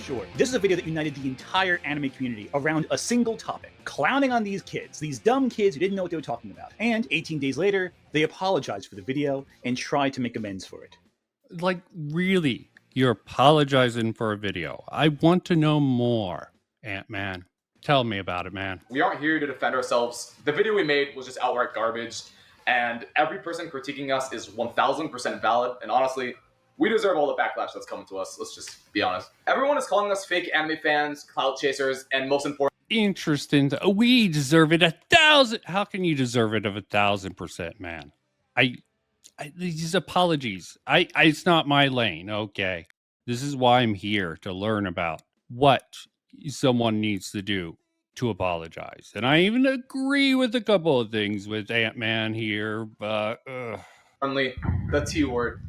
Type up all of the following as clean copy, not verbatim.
Sure, this is a video that united the entire anime community around a single topic, clowning on these kids, these dumb kids who didn't know what they were talking about. And 18 days later, they apologized for the video and tried to make amends for it. Like, really? You're apologizing for a video? I want to know more, Ant-Man. Tell me about it, man. We aren't here to defend ourselves. The video we made was just outright garbage, and every person critiquing us is 1000% valid, and honestly, we deserve all the backlash that's coming to us. Let's just be honest. Everyone is calling us fake anime fans, clout chasers, and most important... Interesting. We deserve it 1,000. How can you deserve it of 1,000%, man? These apologies. It's not my lane. Okay. This is why I'm here, to learn about what someone needs to do to apologize. And I even agree with a couple of things with Ant-Man here, but... Only the T word.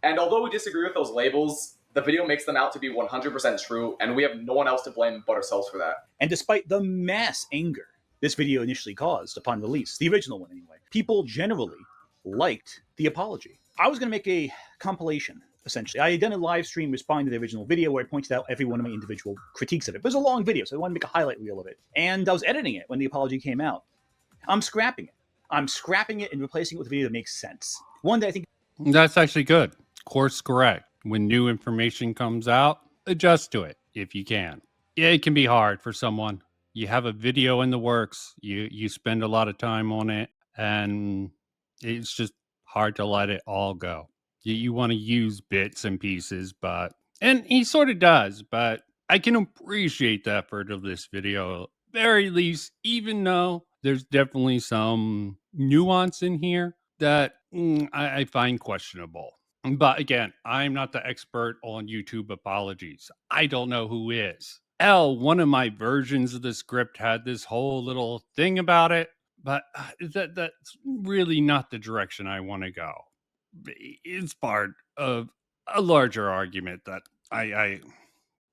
And although we disagree with those labels, the video makes them out to be 100% true, and we have no one else to blame but ourselves for that. And despite the mass anger this video initially caused upon release, the original one anyway, people generally liked the apology. I was going to make a compilation, essentially. I had done a live stream responding to the original video where I pointed out every one of my individual critiques of it. But it was a long video, so I wanted to make a highlight reel of it. And I was editing it when the apology came out. I'm scrapping it. I'm scrapping it and replacing it with a video that makes sense. One day I think... That's actually good. Course correct. When new information comes out, adjust to it if you can. Yeah, it can be hard for someone. You have a video in the works, you spend a lot of time on it, and it's just hard to let it all go. You want to use bits and pieces, and he sort of does, but I can appreciate the effort of this video, at very least, even though there's definitely some nuance in here that I find questionable. But again, I'm not the expert on YouTube apologies. I don't know who is. One of my versions of the script had this whole little thing about it, but that's really not the direction I want to go. It's part of a larger argument that I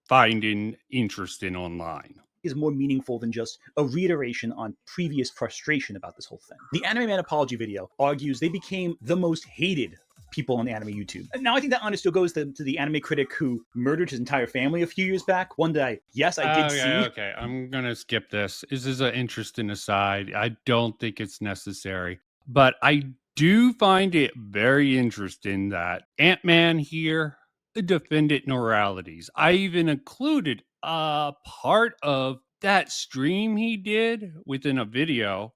find interesting online. Is more meaningful than just a reiteration on previous frustration about this whole thing. The Anime Man apology video argues they became the most hated people on anime YouTube. Now, I think that honestly still goes to the anime critic who murdered his entire family a few years back. One that I did see. Okay, I'm going to skip this. This is an interesting aside. I don't think it's necessary. But I do find it very interesting that Ant-Man here defended moralities. I even included a part of that stream he did within a video.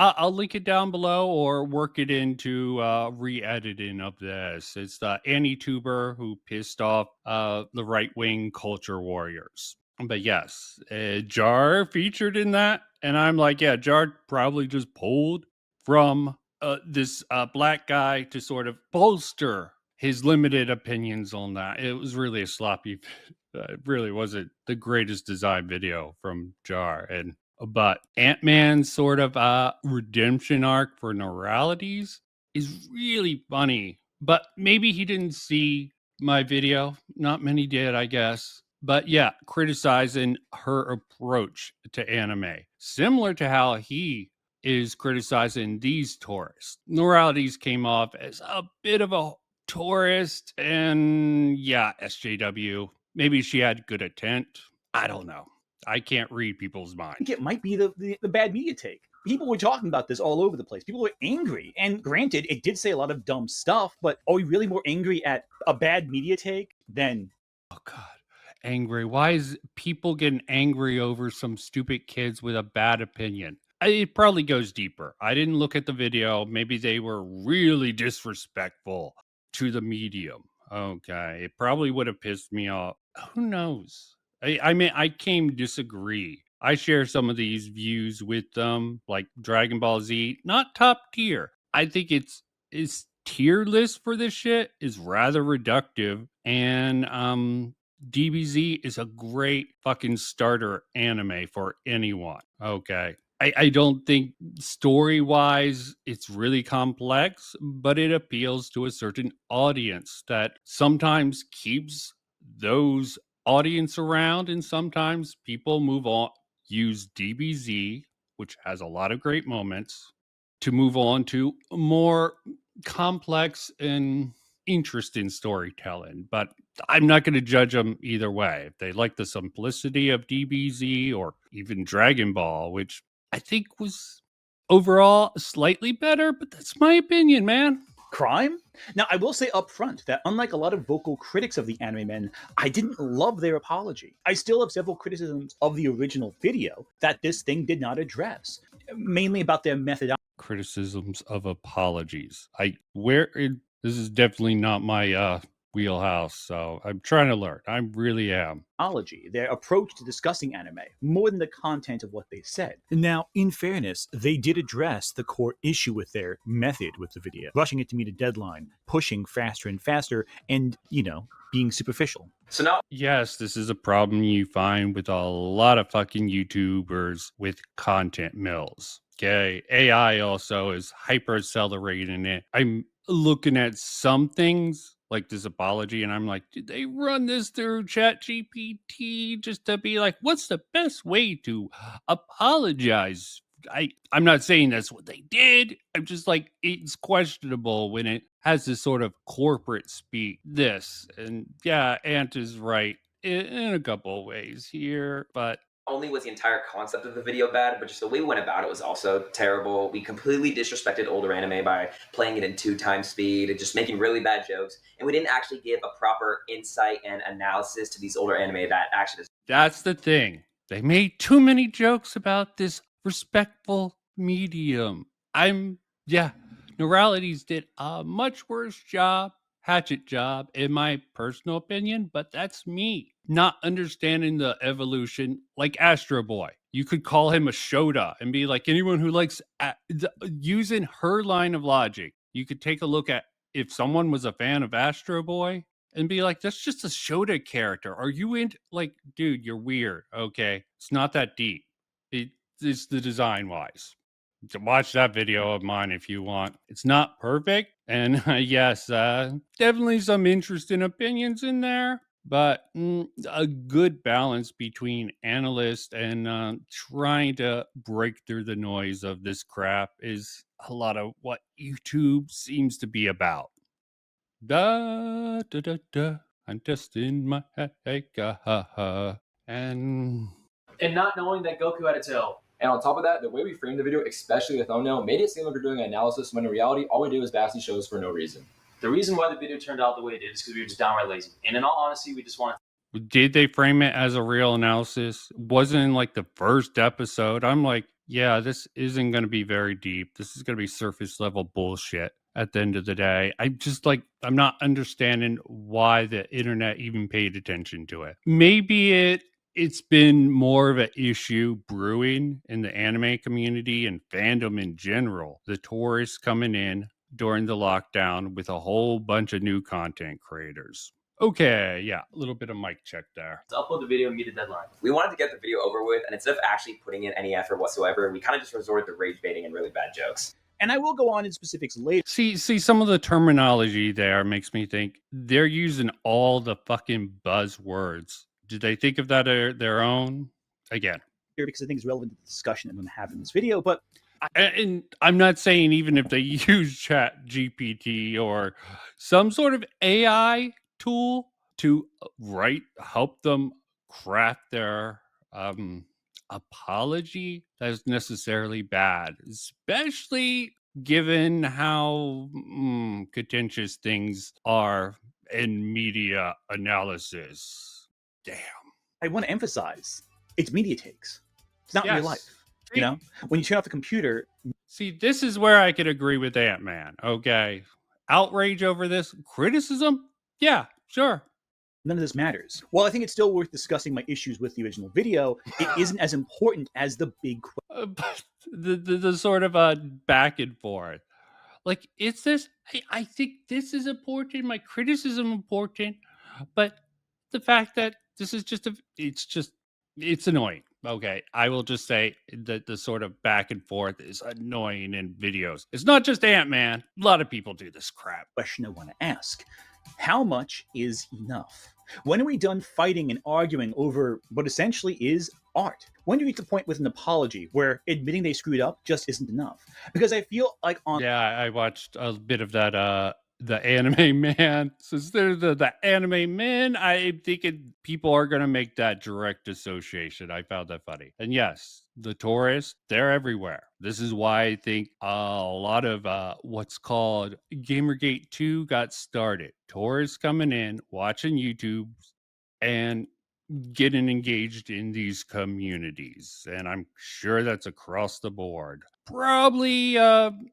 I'll link it down below or work it into re-editing of this. It's the anti-tuber who pissed off the right-wing culture warriors. But yes, Jar featured in that. And I'm like, yeah, Jar probably just pulled from this black guy to sort of bolster his limited opinions on that. It was really a sloppy, it really wasn't the greatest design video from Jar. But Ant-Man's sort of redemption arc for moralities is really funny. But maybe he didn't see my video. Not many did, I guess. But yeah, criticizing her approach to anime. Similar to how he is criticizing these tourists. Moralities came off as a bit of a tourist. And yeah, SJW. Maybe she had good intent. I don't know. I can't read people's minds. I think it might be the bad media take. People were talking about this all over the place. People were angry. And granted, it did say a lot of dumb stuff, but are we really more angry at a bad media take than... Oh, God. Angry. Why is people getting angry over some stupid kids with a bad opinion? It probably goes deeper. I didn't look at the video. Maybe they were really disrespectful to the medium. Okay. It probably would have pissed me off. Who knows? I mean, I can't disagree. I share some of these views with them, like Dragon Ball Z, not top tier. I think its tier list for this shit is rather reductive, and DBZ is a great fucking starter anime for anyone. Okay. I don't think story-wise it's really complex, but it appeals to a certain audience that sometimes keeps those audience around, and sometimes people move on, use DBZ, which has a lot of great moments, to move on to more complex and interesting storytelling. But I'm not going to judge them either way. If they like the simplicity of DBZ or even Dragon Ball, which I think was overall slightly better, but that's my opinion, man. Crime? Now, I will say up front that unlike a lot of vocal critics of the anime men, I didn't love their apology. I still have several criticisms of the original video that this thing did not address, mainly about their methodology. Criticisms of apologies. This is definitely not my wheelhouse, so I'm trying to learn. I really am. Their approach to discussing anime, more than the content of what they said. Now, in fairness, they did address the core issue with their method with the video, rushing it to meet a deadline, pushing faster and faster, and, being superficial. So now, yes, this is a problem you find with a lot of fucking YouTubers with content mills. Okay, AI also is hyper accelerating it. I'm looking at some things like this apology, and I'm like, did they run this through ChatGPT just to be like, what's the best way to apologize? I'm not saying that's what they did. I'm just like, it's questionable when it has this sort of corporate speak. And yeah, Ant is right in a couple of ways here, but only was the entire concept of the video bad, but just the way we went about it was also terrible. We completely disrespected older anime by playing it in 2x speed and just making really bad jokes. And we didn't actually give a proper insight and analysis to these older anime that actually... That's the thing. They made too many jokes about this respectful medium. Neuralities did a much worse job, hatchet job, in my personal opinion, but that's me. Not understanding the evolution, like Astro Boy. You could call him a Shota and be like, anyone who likes using her line of logic. You could take a look at if someone was a fan of Astro Boy and be like, that's just a Shota character. Are you into, like, dude, you're weird. Okay. It's not that deep. It's the design wise. Watch that video of mine if you want. It's not perfect. And yes, definitely some interesting opinions in there, but a good balance between analyst and trying to break through the noise of this crap is a lot of what YouTube seems to be about. Da da da da. I'm just in my head, and not knowing that Goku had a tail. and on top of that, the way we framed the video, especially the thumbnail, made it seem like we're doing an analysis when in reality, all we did was basically shows for no reason. The reason why the video turned out the way it did is because we were just downright lazy. And in all honesty, we just wanted... Did they frame it as a real analysis? Wasn't in like the first episode. I'm like, yeah, this isn't going to be very deep. This is going to be surface level bullshit at the end of the day. I'm not understanding why the internet even paid attention to it. Maybe it's been more of an issue brewing in the anime community and fandom in general. The tourists coming in during the lockdown with a whole bunch of new content creators. Okay, yeah, a little bit of mic check there. to upload the video and meet a deadline. We wanted to get the video over with, and instead of actually putting in any effort whatsoever, we kind of just resorted to rage baiting and really bad jokes. And I will go on in specifics later. See, some of the terminology there makes me think they're using all the fucking buzzwords. Did they think of that their own? Again. Because I think it's relevant to the discussion that I'm going to have in this video, but And I'm not saying even if they use Chat GPT or some sort of AI tool to help them craft their apology, that is necessarily bad, especially given how contentious things are in media analysis. Damn. I want to emphasize it's media takes. It's not real Yes. life. You know, when you turn off the computer, See, this is where I could agree with Ant-Man. Okay. Outrage over this criticism? Yeah, sure. none of this matters. While I think it's still worth discussing my issues with the original video, it isn't as important as the big question. But the sort of back and forth. Like, it's this, I think this is important, my criticism important, but the fact that this is just it's annoying. Okay, I will just say that the sort of back and forth is annoying in videos. It's not just Ant-Man. A lot of people do this crap. Question I want to ask. How much is enough? When are we done fighting and arguing over what essentially is art? When do we reach the point with an apology where admitting they screwed up just isn't enough? Because I feel like Yeah, I watched a bit of that the anime man. Since they're the anime men, I'm thinking people are going to make that direct association. I found that funny. And yes, the tourists, they're everywhere. This is why I think a lot of what's called Gamergate 2 got started. Tourists coming in, watching YouTube, and getting engaged in these communities. And I'm sure that's across the board. Probably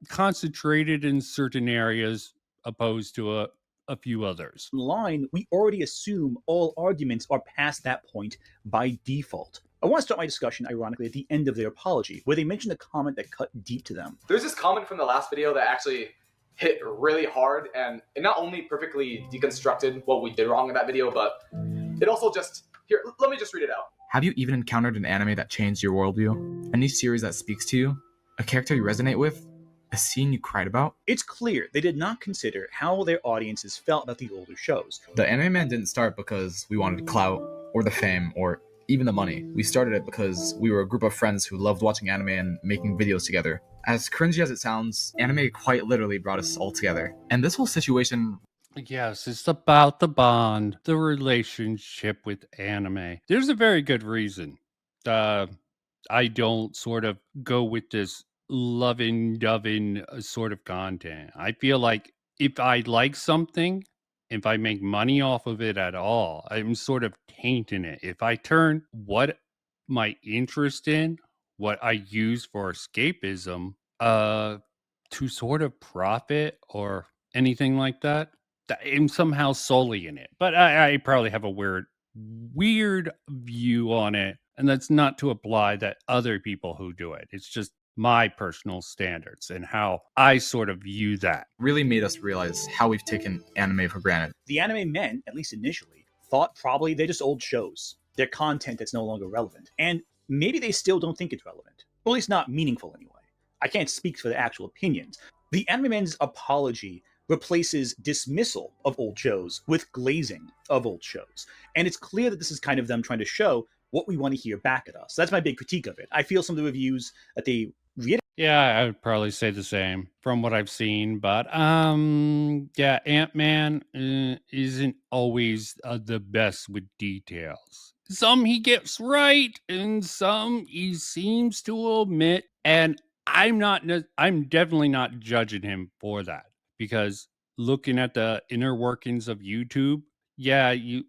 concentrated in certain areas opposed to a few others. Online, we already assume all arguments are past that point by default. I want to start my discussion, ironically, at the end of their apology, where they mentioned a comment that cut deep to them. There's this comment from the last video that actually hit really hard, and it not only perfectly deconstructed what we did wrong in that video, but it also just... Here, let me just read it out. Have you even encountered an anime that changed your worldview? Any series that speaks to you? A character you resonate with? A scene you cried about? It's clear they did not consider how their audiences felt about the older shows. The Anime Man didn't start because we wanted clout, or the fame, or even the money. We started it because we were a group of friends who loved watching anime and making videos together. As cringy as it sounds, anime quite literally brought us all together. And this whole situation... Yes, it's about the bond, the relationship with anime. There's a very good reason. I don't sort of go with this loving, doving sort of content. I feel like if I like something, if I make money off of it at all, I'm sort of tainting it. If I turn what my interest in, what I use for escapism, to sort of profit or anything like that, I'm somehow solely in it. But I probably have a weird view on it. And that's not to apply that other people who do it. It's just my personal standards and how I sort of view that. really made us realize how we've taken anime for granted. The anime men, at least initially, thought probably they're just old shows. They're content that's no longer relevant. And maybe they still don't think it's relevant. Or at least not meaningful anyway. I can't speak for their actual opinions. The anime men's apology replaces dismissal of old shows with glazing of old shows. And it's clear that this is kind of them trying to show what we want to hear back at us. That's my big critique of it. I feel some of the reviews that they reiterate. Yeah, I would probably say the same from what I've seen. But yeah, Ant-Man isn't always the best with details. Some he gets right, and some he seems to omit. And I'm definitely not judging him for that, because looking at the inner workings of YouTube, yeah, you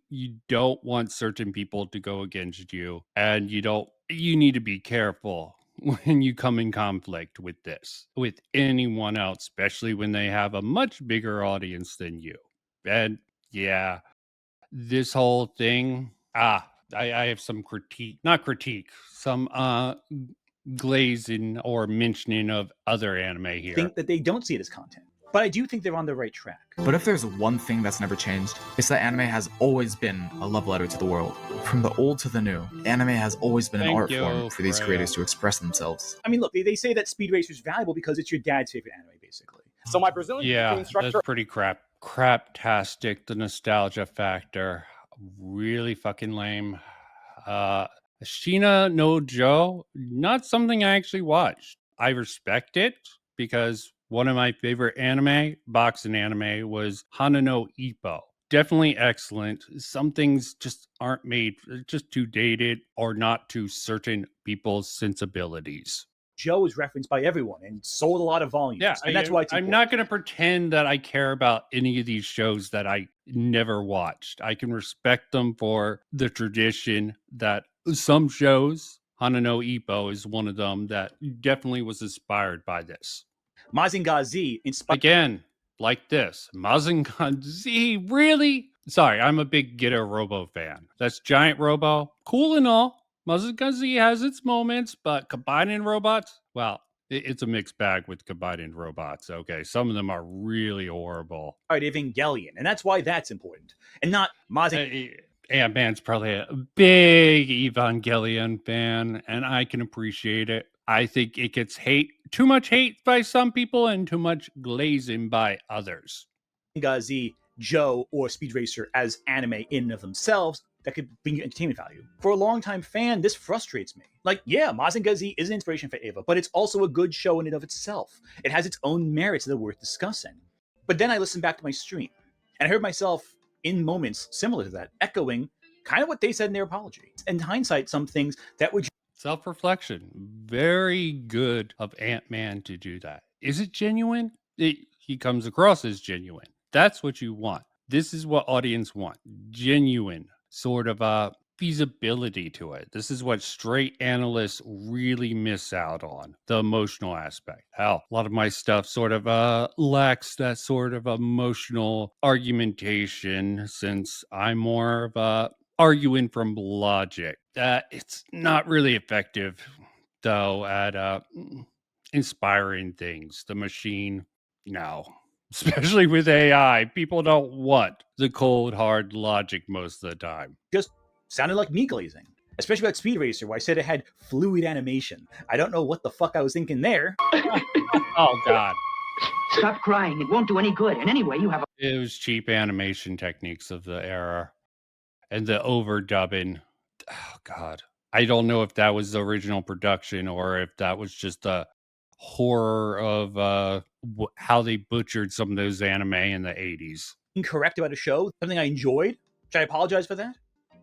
don't want certain people to go against you, and you need to be careful when you come in conflict with anyone else, especially when they have a much bigger audience than you. And yeah, this whole thing, I have some some glazing or mentioning of other anime here. Think that they don't see it as content. But I do think they're on the right track. But if there's one thing that's never changed, it's that anime has always been a love letter to the world. From the old to the new, anime has always been an art form for these creators to express themselves. I mean, look, they say that Speed Racer is valuable because it's your dad's favorite anime, basically. So my Brazilian instructor... that's pretty craptastic, the nostalgia factor. Really fucking lame. Shina no Joe, not something I actually watched. I respect it because one of my favorite boxing anime, was Hana no Ippo. Definitely excellent. Some things just aren't made, just too dated or not to certain people's sensibilities. Joe is referenced by everyone and sold a lot of volumes. Yeah, and that's why it's I'm not going to pretend that I care about any of these shows that I never watched. I can respect them for the tradition that some shows, Hana no Ippo is one of them, that definitely was inspired by this. Mazinger Z inspired... Again, like this. Mazinger Z, really? Sorry, I'm a big Getter Robo fan. That's Giant Robo. Cool and all. Mazinger Z has its moments, but combining robots, well, it's a mixed bag with combining robots. Okay, some of them are really horrible. Evangelion, and that's why that's important. And not Mazinger... Ant-Man's probably a big Evangelion fan, and I can appreciate it. I think it gets too much hate by some people and too much glazing by others. Mazinger Z, Joe, or Speed Racer as anime in and of themselves that could bring you entertainment value. For a longtime fan, this frustrates me. Like, yeah, Mazinger Z is an inspiration for Eva, but it's also a good show in and of itself. It has its own merits that are worth discussing. But then I listened back to my stream, and I heard myself in moments similar to that, echoing kind of what they said in their apology. In hindsight, some things that were Self-reflection. Very good of Ant-Man to do that. Is it genuine? He comes across as genuine. That's what you want. This is what audience want. Genuine sort of feasibility to it. This is what straight analysts really miss out on, the emotional aspect. Hell, a lot of my stuff sort of lacks that sort of emotional argumentation, since I'm more of a arguing from logic. It's not really effective, though, at inspiring things. The machine, no. Especially with AI, people don't want the cold, hard logic most of the time. just sounded like me glazing. Especially about Speed Racer, where I said it had fluid animation. I don't know what the fuck I was thinking there. Oh, God. Stop crying. It won't do any good. And anyway, you have a... It was cheap animation techniques of the era. And the overdubbing. Oh, God. I don't know if that was the original production or if that was just a horror of how they butchered some of those anime in the 80s. Incorrect about a show, something I enjoyed. Should I apologize for that?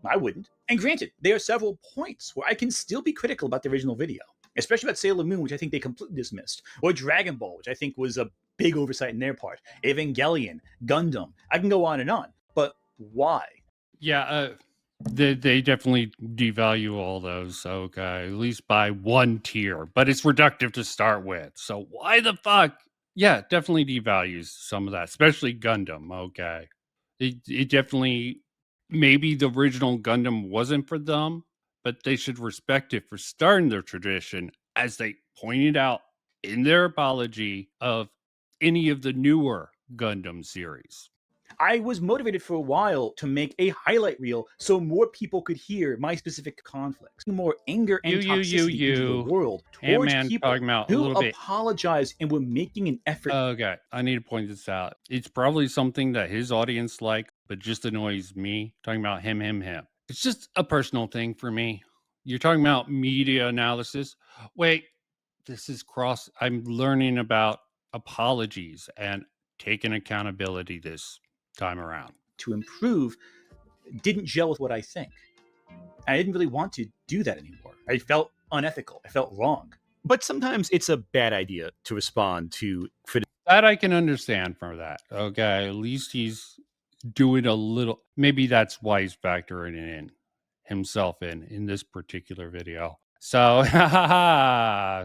I wouldn't. And granted, there are several points where I can still be critical about the original video, especially about Sailor Moon, which I think they completely dismissed, or Dragon Ball, which I think was a big oversight in their part, Evangelion, Gundam. I can go on and on. But why? Yeah, they definitely devalue all those, okay, at least by one tier, but it's reductive to start with. So why the fuck? Yeah, definitely devalues some of that, especially Gundam, okay. It definitely, maybe the original Gundam wasn't for them, but they should respect it for starting their tradition, as they pointed out in their apology of any of the newer Gundam series. I was motivated for a while to make a highlight reel so more people could hear my specific conflicts, more anger and toxicity into the world towards Ant-Man people talking about a who little bit. apologized and were making an effort. Okay, I need to point this out. It's probably something that his audience like, but just annoys me. Talking about him. It's just a personal thing for me. You're talking about media analysis. Wait, this is cross. I'm learning about apologies and taking accountability this time around. To improve didn't gel with what I think. I didn't really want to do that anymore. I felt unethical. I felt wrong. But sometimes it's a bad idea to respond to criticism. That I can understand from that. Okay, at least he's doing a little. Maybe that's why he's factoring in himself in this particular video. So,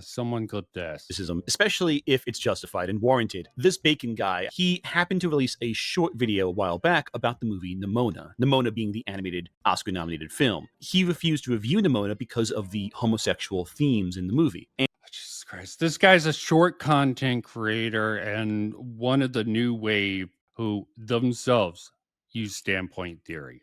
someone clip this. Especially if it's justified and warranted. This Bacon guy, he happened to release a short video a while back about the movie Nimona. Nimona being the animated Oscar-nominated film. He refused to review Nimona because of the homosexual themes in the movie. And Jesus Christ. This guy's a short content creator and one of the new wave who themselves use standpoint theory.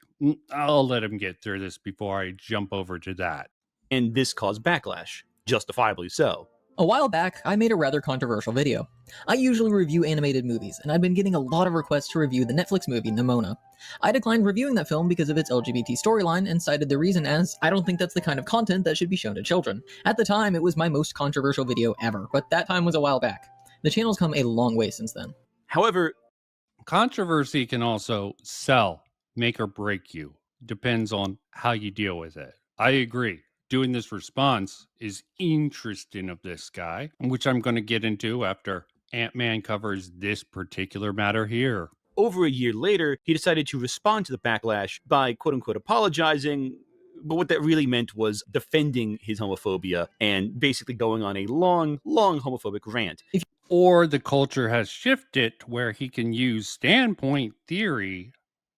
I'll let him get through this before I jump over to that. and this caused backlash, justifiably so. A while back, I made a rather controversial video. I usually review animated movies, and I'd been getting a lot of requests to review the Netflix movie Nimona. I declined reviewing that film because of its LGBT storyline and cited the reason as, I don't think that's the kind of content that should be shown to children. At the time, it was my most controversial video ever, but that time was a while back. The channel's come a long way since then. However, controversy can also sell, make or break you. Depends on how you deal with it. I agree. Doing this response is interesting of this guy, which I'm going to get into after Ant-Man covers this particular matter here. Over a year later, he decided to respond to the backlash by quote-unquote apologizing, but what that really meant was defending his homophobia and basically going on a long homophobic rant. Or the culture has shifted where he can use standpoint theory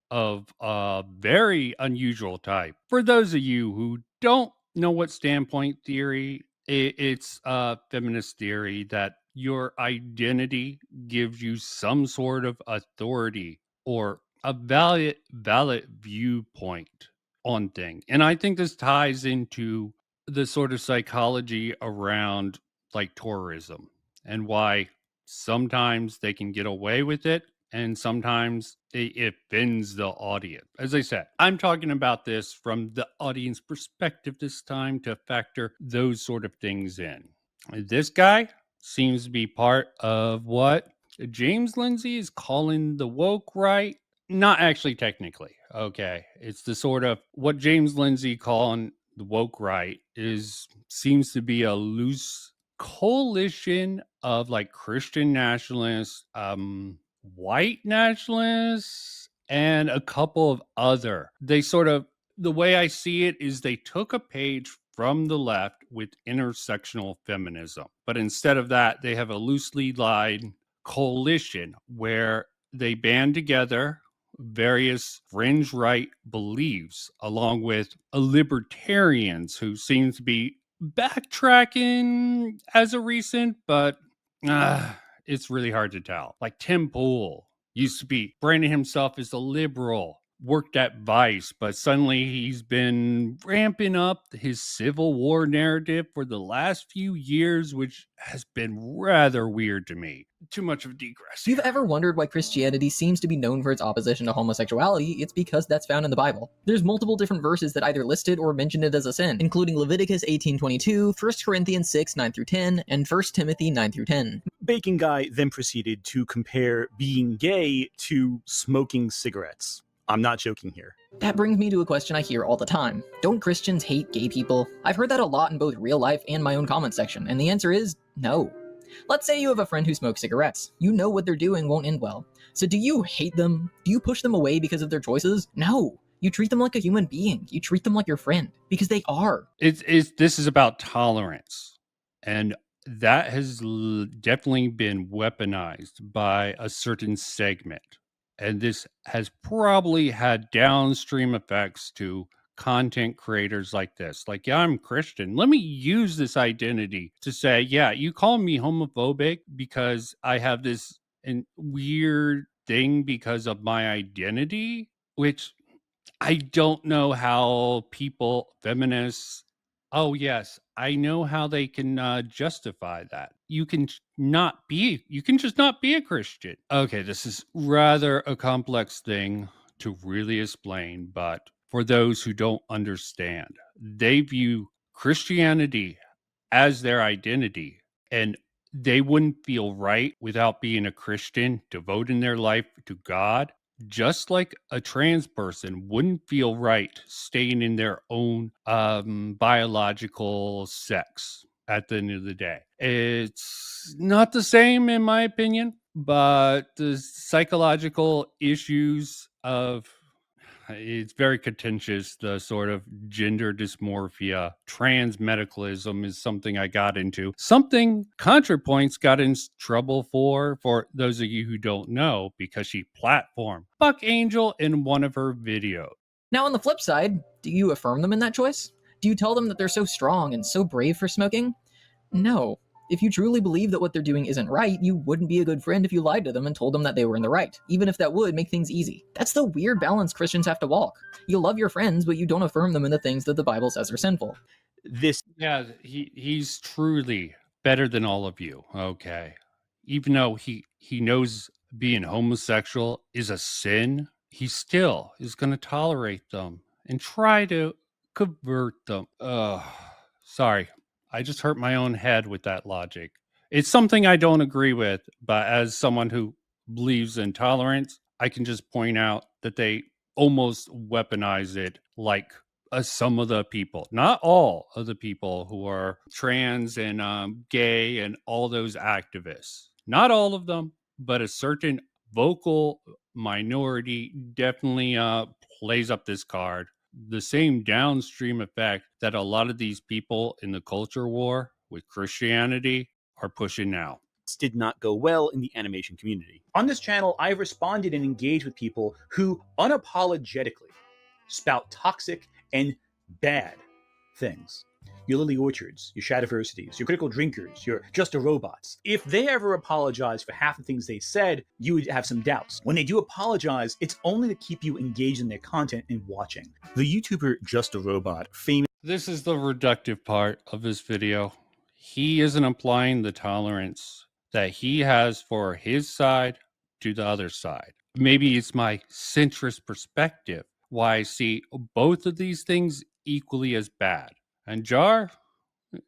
of a very unusual type. For those of you who don't know what standpoint theory, it's a feminist theory that your identity gives you some sort of authority or a valid viewpoint on things. And I think this ties into the sort of psychology around like tourism and why sometimes they can get away with it and sometimes it offends the audience. As I said, I'm talking about this from the audience perspective this time to factor those sort of things in. This guy seems to be part of what James Lindsay is calling the woke right. Not actually technically. Okay. It's the sort of what James Lindsay calling the woke right seems to be a loose coalition of like Christian nationalists, white nationalists, and a couple of other. They sort of, the way I see it is they took a page from the left with intersectional feminism, but instead of that, they have a loosely lined coalition where they band together various fringe right beliefs along with libertarians who seem to be backtracking as a recent, but it's really hard to tell. Like Tim Pool used to be branding himself as a liberal, worked at Vice, but suddenly he's been ramping up his Civil War narrative for the last few years, which has been rather weird to me. Too much of a digress. If you've ever wondered why Christianity seems to be known for its opposition to homosexuality, it's because that's found in the Bible. There's multiple different verses that either list it or mention it as a sin, including Leviticus 18:22, 1 Corinthians 6:9-10, and 1 Timothy 9-10. Bacon Guy then proceeded to compare being gay to smoking cigarettes. I'm not joking here. That brings me to a question I hear all the time. Don't Christians hate gay people? I've heard that a lot in both real life and my own comment section, and the answer is no. Let's say you have a friend who smokes cigarettes. You know what they're doing won't end well. So do you hate them? Do you push them away because of their choices? No. You treat them like a human being. You treat them like your friend, because they are. This is about tolerance, and that has definitely been weaponized by a certain segment. And this has probably had downstream effects to content creators like this. Like, yeah, I'm Christian. Let me use this identity to say, yeah, you call me homophobic because I have this weird thing because of my identity, which I don't know how people, feminists, oh yes, I know how they can justify that. You can just not be a Christian. Okay, this is rather a complex thing to really explain, but for those who don't understand, they view Christianity as their identity, and they wouldn't feel right without being a Christian, devoting their life to God, just like a trans person wouldn't feel right staying in their own biological sex at the end of the day. It's not the same, in my opinion, but the psychological issues of it's very contentious. The sort of gender dysmorphia, trans medicalism is something I got into. Something ContraPoints got in trouble for those of you who don't know, because she platformed Buck Angel in one of her videos. Now on the flip side, do you affirm them in that choice? Do you tell them that they're so strong and so brave for smoking? No. If you truly believe that what they're doing isn't right, you wouldn't be a good friend if you lied to them and told them that they were in the right, even if that would make things easy. That's the weird balance Christians have to walk. You love your friends, but you don't affirm them in the things that the Bible says are sinful. He's truly better than all of you. Okay. Even though he knows being homosexual is a sin, he still is going to tolerate them and try to convert them. Sorry. I just hurt my own head with that logic. It's something I don't agree with, but as someone who believes in tolerance, I can just point out that they almost weaponize it like some of the people, not all of the people who are trans and gay and all those activists. Not all of them, but a certain vocal minority definitely plays up this card. The same downstream effect that a lot of these people in the culture war with Christianity are pushing now. Did not go well in the animation community. On this channel, I've responded and engaged with people who unapologetically spout toxic and bad things. Your Lily Orchards, your Shadiversities, your Critical Drinkers, your Just a Robots. If they ever apologize for half the things they said, you would have some doubts. When they do apologize, it's only to keep you engaged in their content and watching. The YouTuber Just a Robot famous. This is the reductive part of this video. He isn't applying the tolerance that he has for his side to the other side. Maybe it's my centrist perspective why I see both of these things equally as bad. And Jar,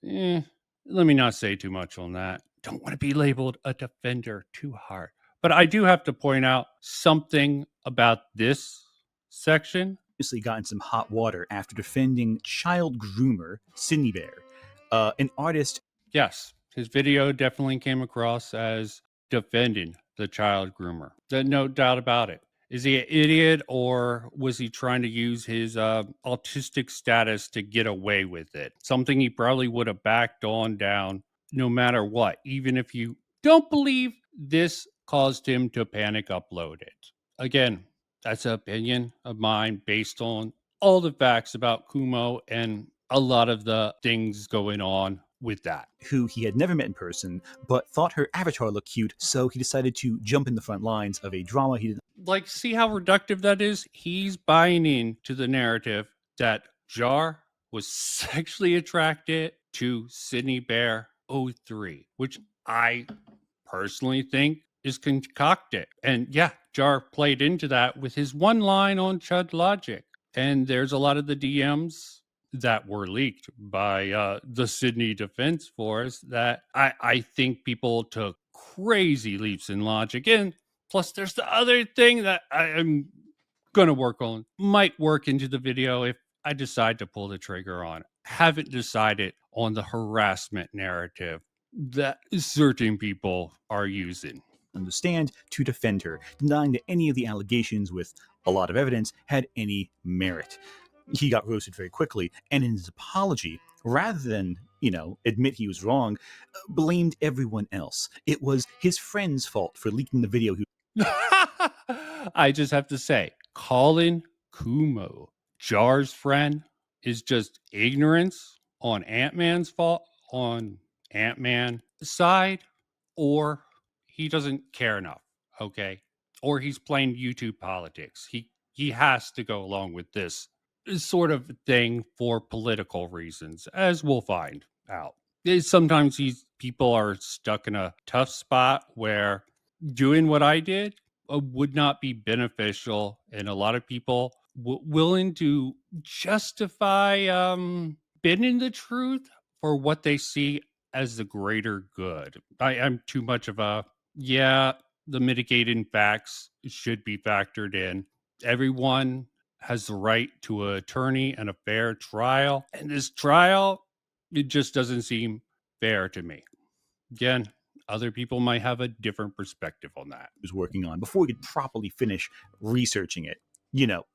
let me not say too much on that. Don't want to be labeled a defender too hard. But I do have to point out something about this section. Obviously got in some hot water after defending child groomer Sydney Bear, an artist. Yes, his video definitely came across as defending the child groomer. There's no doubt about it. Is he an idiot, or was he trying to use his autistic status to get away with it? Something he probably would have backed on down no matter what, even if you don't believe this caused him to panic upload it. Again, that's an opinion of mine based on all the facts about Kumo and a lot of the things going on with that. Who he had never met in person, but thought her avatar looked cute, so he decided to jump in the front lines of a drama he didn't. Like, see how reductive that is? He's buying into the narrative that Jar was sexually attracted to Sydney Bear 03, which I personally think is concocted. And yeah, Jar played into that with his one line on Chud Logic. And there's a lot of the DMs that were leaked by the Sydney Defense Force that I think people took crazy leaps in logic. And plus, there's the other thing that I'm going to work on. Might work into the video if I decide to pull the trigger on it. Haven't decided on the harassment narrative that certain people are using. Understand to defend her, denying that any of the allegations with a lot of evidence had any merit. He got roasted very quickly, and in his apology, rather than, admit he was wrong, blamed everyone else. It was his friend's fault for leaking the video. I just have to say, calling Kumo Jar's friend is just ignorance on Ant-Man's fault, on Ant-Man's side, or he doesn't care enough, okay? Or he's playing YouTube politics. He has to go along with this sort of thing for political reasons, as we'll find out. Sometimes people are stuck in a tough spot where doing what I did would not be beneficial, and a lot of people willing to justify bending the truth for what they see as the greater good. I'm too much of a, the mitigating facts should be factored in. Everyone has the right to an attorney and a fair trial. And this trial, it just doesn't seem fair to me. Again, other people might have a different perspective on that. He was working on before he could properly finish researching it.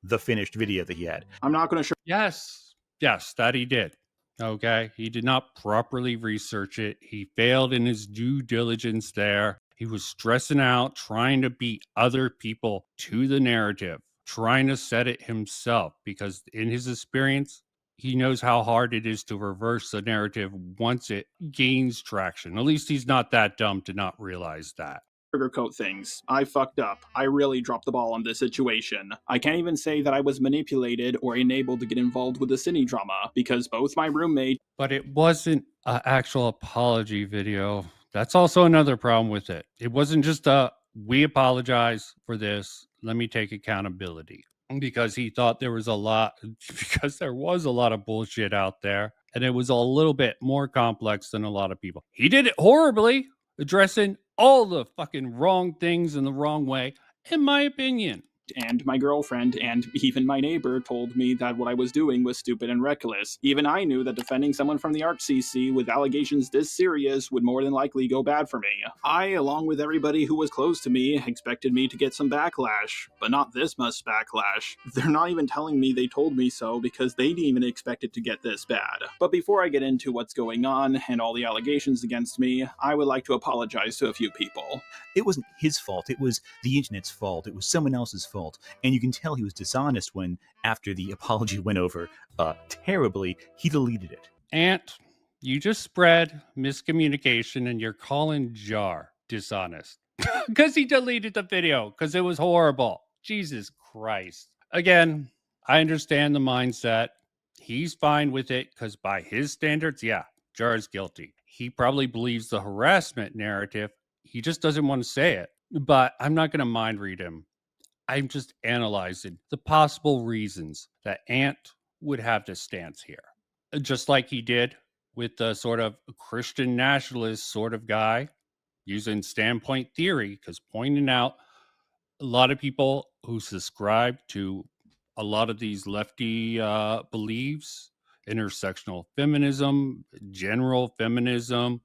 The finished video that he had. I'm not going to show. Yes, that he did. Okay, he did not properly research it. He failed in his due diligence there. He was stressing out, trying to beat other people to the narrative, trying to set it himself, because in his experience, he knows how hard it is to reverse the narrative once it gains traction. At least he's not that dumb to not realize that. Sugarcoat things. I fucked up. I really dropped the ball on this situation. I can't even say that I was manipulated or enabled to get involved with the cine drama, because both my roommate. But it wasn't an actual apology video. That's also another problem with it. It wasn't just we apologize for this, let me take accountability. Because he thought there was a lot of bullshit out there, and it was a little bit more complex than a lot of people. He did it horribly, addressing all the fucking wrong things in the wrong way, in my opinion. And my girlfriend and even my neighbor told me that what I was doing was stupid and reckless. Even I knew that defending someone from the Art CC with allegations this serious would more than likely go bad for me. I, along with everybody who was close to me, expected me to get some backlash, but not this much backlash. They're not even telling me they told me so, because they didn't even expect it to get this bad. But before I get into what's going on and all the allegations against me, I would like to apologize to a few people. It wasn't his fault. It was the internet's fault. It was someone else's fault. And you can tell he was dishonest when, after the apology went over terribly, he deleted it. Ant, you just spread miscommunication, and you're calling Jar dishonest. Because he deleted the video, because it was horrible. Jesus Christ. Again, I understand the mindset. He's fine with it, because by his standards, Jar is guilty. He probably believes the harassment narrative. He just doesn't want to say it. But I'm not going to mind read him. I'm just analyzing the possible reasons that Ant would have this stance here. Just like he did with the sort of Christian nationalist sort of guy using standpoint theory, because pointing out a lot of people who subscribe to a lot of these lefty beliefs, intersectional feminism, general feminism,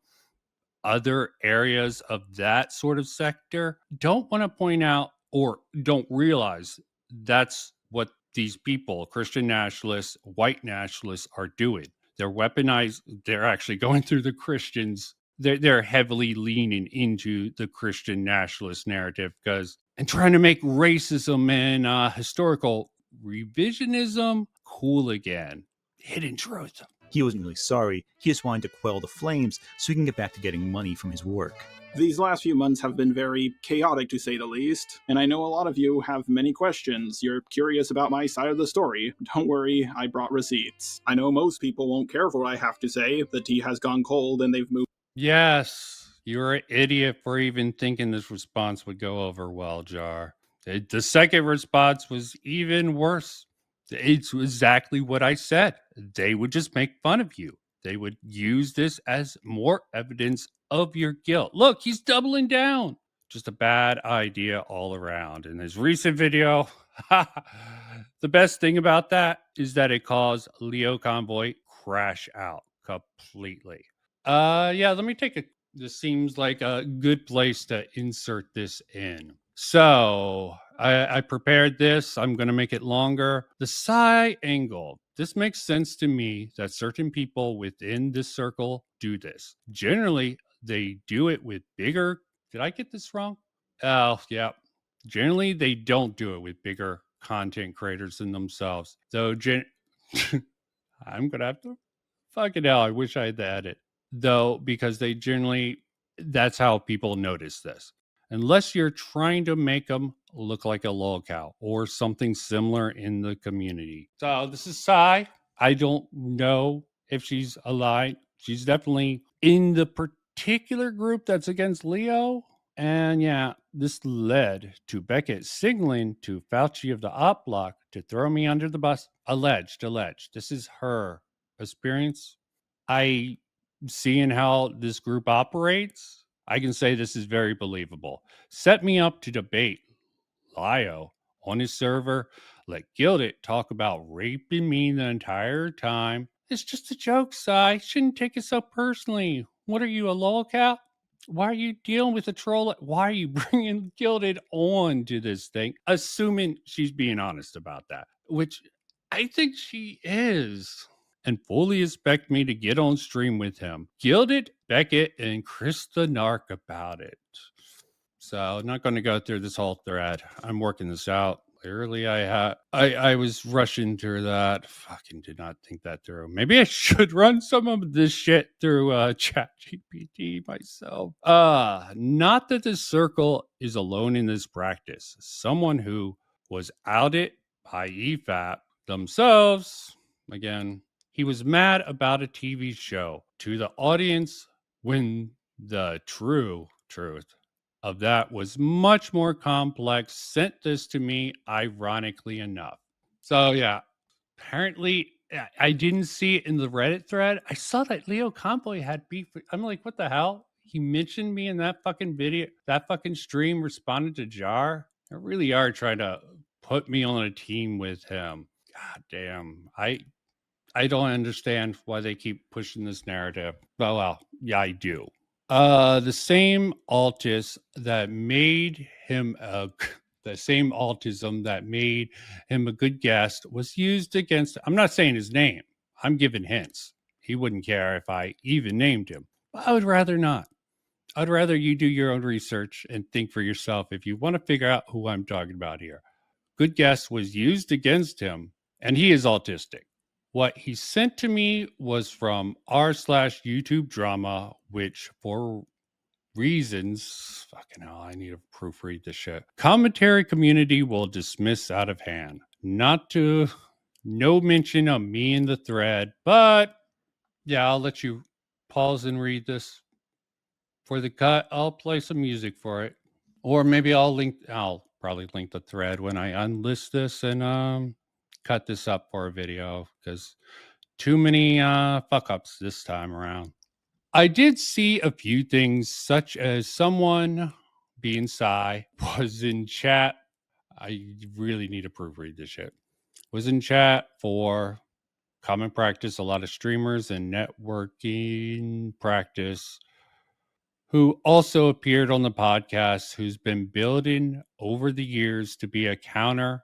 other areas of that sort of sector, don't want to point out or don't realize that's what these people, Christian nationalists, white nationalists, are doing. They're weaponized. They're actually going through the Christians. They're heavily leaning into the Christian nationalist narrative and trying to make racism and historical revisionism cool again. Hidden truth. He wasn't really sorry, he just wanted to quell the flames so he can get back to getting money from his work. These last few months have been very chaotic, to say the least, and I know a lot of you have many questions. You're curious about my side of the story. Don't worry, I brought receipts. I know most people won't care for what I have to say. The tea has gone cold and they've moved. Yes, you're an idiot for even thinking this response would go over well, Jar. The second response was even worse. It's exactly what I said. They would just make fun of you. They would use this as more evidence of your guilt. Look, he's doubling down. Just a bad idea all around. In his recent video, the best thing about that is that it caused Leo Convoy crash out completely. Yeah, let me take a. This seems like a good place to insert this in. So I prepared this. I'm going to make it longer. The psi angle. This makes sense to me that certain people within this circle do this. Generally, they do it with bigger. Did I get this wrong? Oh, yeah. Generally, they don't do it with bigger content creators than themselves. Though, I'm going to have to. Fucking hell, I wish I had the edit. Though, because they generally, that's how people notice this. Unless you're trying to make them look like a lolcow or something similar in the community. So this is Sai. I don't know if she's aligned. She's definitely in the particular group that's against Leo. And yeah, this led to Beckett signaling to Fauci of the op block to throw me under the bus. Alleged. This is her experience. I seeing how this group operates, I can say this is very believable. Set me up to debate Lio on his server. Let Gilded talk about raping me the entire time. It's just a joke, Sai. Shouldn't take it so personally. What are you, a lolcat? Why are you dealing with a troll? Why are you bringing Gilded on to this thing? Assuming she's being honest about that, which I think she is. And fully expect me to get on stream with him. Gilded, Beckett, and Chris the Narc about it. So I'm not going to go through this whole thread. I'm working this out. Clearly, I was rushing through that. Fucking did not think that through. Maybe I should run some of this shit through ChatGPT myself. Not that the circle is alone in this practice. Someone who was outed by EFAP themselves, again, he was mad about a TV show to the audience when the true truth of that was much more complex. Sent this to me, ironically enough. So yeah, apparently I didn't see it in the Reddit thread. I saw that Leo Convoy had beef. I'm like, what the hell? He mentioned me in that fucking video, that fucking stream, responded to Jar. They really are trying to put me on a team with him. God damn. I don't understand why they keep pushing this narrative. Well, yeah, I do. The same autism that made him the same autism that made him a good guest was used against. I'm not saying his name. I'm giving hints. He wouldn't care if I even named him. But I would rather not. I'd rather you do your own research and think for yourself if you want to figure out who I'm talking about here. Good guest was used against him, and he is autistic. What he sent to me was from r/YouTube drama, which for reasons, fucking hell, I need to proofread this shit. Commentary community will dismiss out of hand. No mention of me in the thread, but yeah, I'll let you pause and read this. For the cut, I'll play some music for it. Or maybe I'll probably link the thread when I unlist this and cut this up for a video because too many fuck ups this time around. I did see a few things, such as someone being Psy was in chat. I really need to proofread this shit. Was in chat for common practice, a lot of streamers and networking practice who also appeared on the podcast, who's been building over the years to be a counter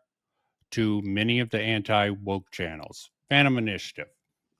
to many of the anti-woke channels. Phantom Initiative.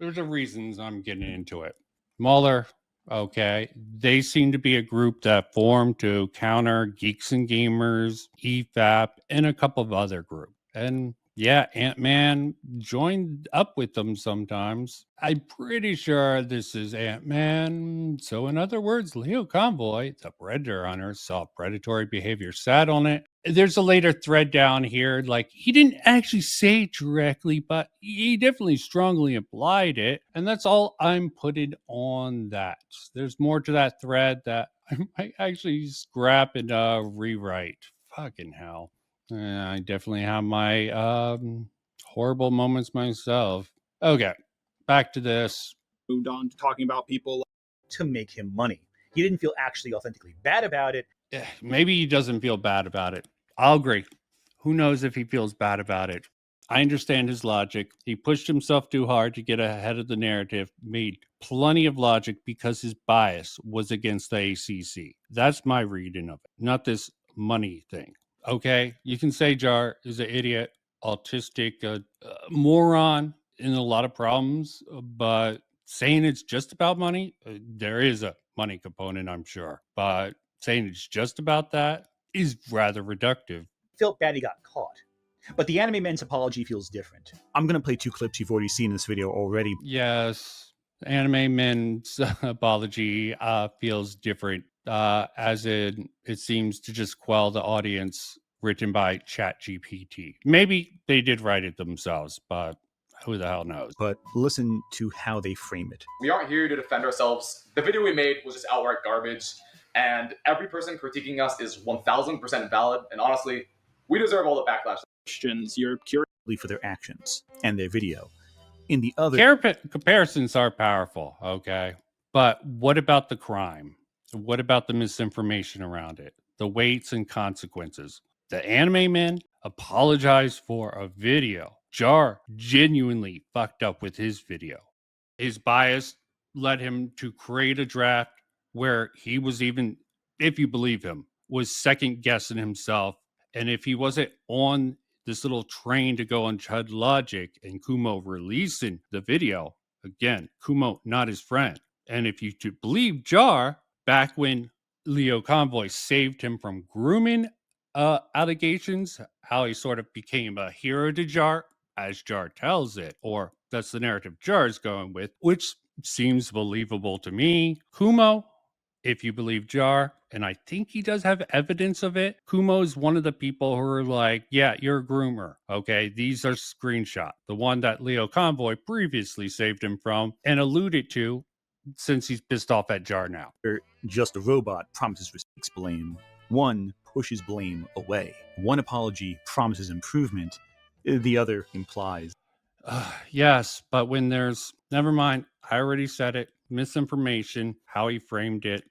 There's a reasons I'm getting into it. Mueller, okay. They seem to be a group that formed to counter Geeks and Gamers, EFAP, and a couple of other groups. And yeah, Ant-Man joined up with them sometimes. I'm pretty sure this is Ant-Man. So in other words, Leo Convoy, the Predator Hunter, saw predatory behavior, sat on it. There's a later thread down here, like he didn't actually say it directly, but he definitely strongly implied it. And that's all I'm putting on that. There's more to that thread that I might actually scrap and rewrite. Fucking hell. I definitely have my horrible moments myself. Okay, back to this. Moved on to talking about people to make him money. He didn't feel actually authentically bad about it. Maybe he doesn't feel bad about it. I'll agree. Who knows if he feels bad about it? I understand his logic. He pushed himself too hard to get ahead of the narrative, made plenty of logic because his bias was against the ACC. That's my reading of it, not this money thing. Okay, you can say Jar is an idiot, autistic, moron in a lot of problems, but saying it's just about money, there is a money component, I'm sure, but saying it's just about that is rather reductive. Felt bad he got caught. But the Anime Men's apology feels different. I'm going to play two clips you've already seen in this video already. Yes, Anime Men's apology feels different, as in it seems to just quell the audience written by ChatGPT. Maybe they did write it themselves, but who the hell knows? But listen to how they frame it. We aren't here to defend ourselves. The video we made was just outright garbage, and every person critiquing us is 1000% valid, and honestly, we deserve all the backlash. Christians, you're curious For their actions and their video. In the other comparisons are powerful, okay? But what about the crime? What about the misinformation around it? The weights and consequences. The Anime Men apologized for a video. Jar genuinely fucked up with his video. His bias led him to create a draft where he was even, if you believe him, was second guessing himself. And if he wasn't on this little train to go on Chud Logic and Kumo releasing the video, again, Kumo not his friend. And if you to believe Jar, back when Leo Convoy saved him from grooming allegations, how he sort of became a hero to Jar, as Jar tells it, or that's the narrative Jar's going with, which seems believable to me. Kumo, if you believe Jar, and I think he does have evidence of it, Kumo is one of the people who are like, yeah, you're a groomer, okay? These are screenshots. The one that Leo Convoy previously saved him from and alluded to since he's pissed off at Jar now. Just a robot promises blame. One pushes blame away. One apology promises improvement. The other implies. Yes, but when there's, never mind, I already said it, misinformation, how he framed it,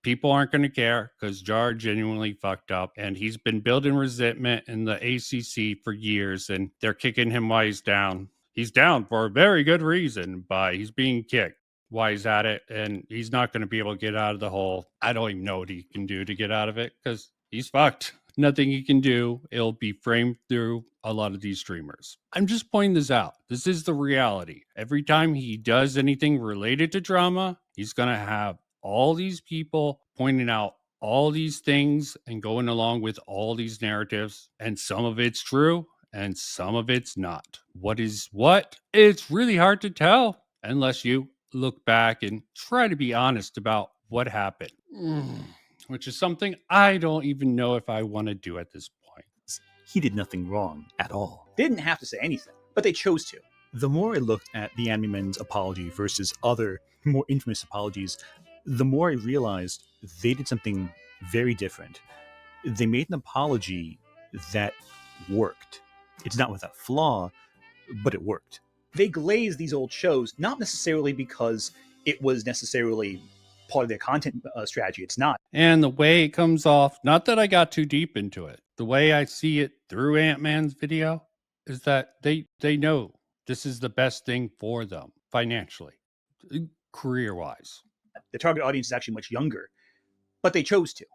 people aren't going to care because Jar genuinely fucked up and he's been building resentment in the ACC for years and they're kicking him while he's down. He's down for a very good reason, but he's being kicked while he's at it and he's not going to be able to get out of the hole. I don't even know what he can do to get out of it because he's fucked. Nothing he can do. It'll be framed through a lot of these streamers. I'm just pointing this out. This is the reality. Every time he does anything related to drama, he's going to have all these people pointing out all these things and going along with all these narratives. And some of it's true and some of it's not. What is what? It's really hard to tell unless you look back and try to be honest about what happened. Which is something I don't even know if I want to do at this point. He did nothing wrong at all. They didn't have to say anything, but they chose to. The more I looked at the Anime Men's apology versus other more infamous apologies, the more I realized they did something very different. They made an apology that worked. It's not without flaw, but it worked. They glazed these old shows, not necessarily because it was necessarily part of their content strategy. It's not. And the way it comes off, not that I got too deep into it, the way I see it through Ant-Man's video is that they know this is the best thing for them financially, career-wise. The target audience is actually much younger, but they chose to.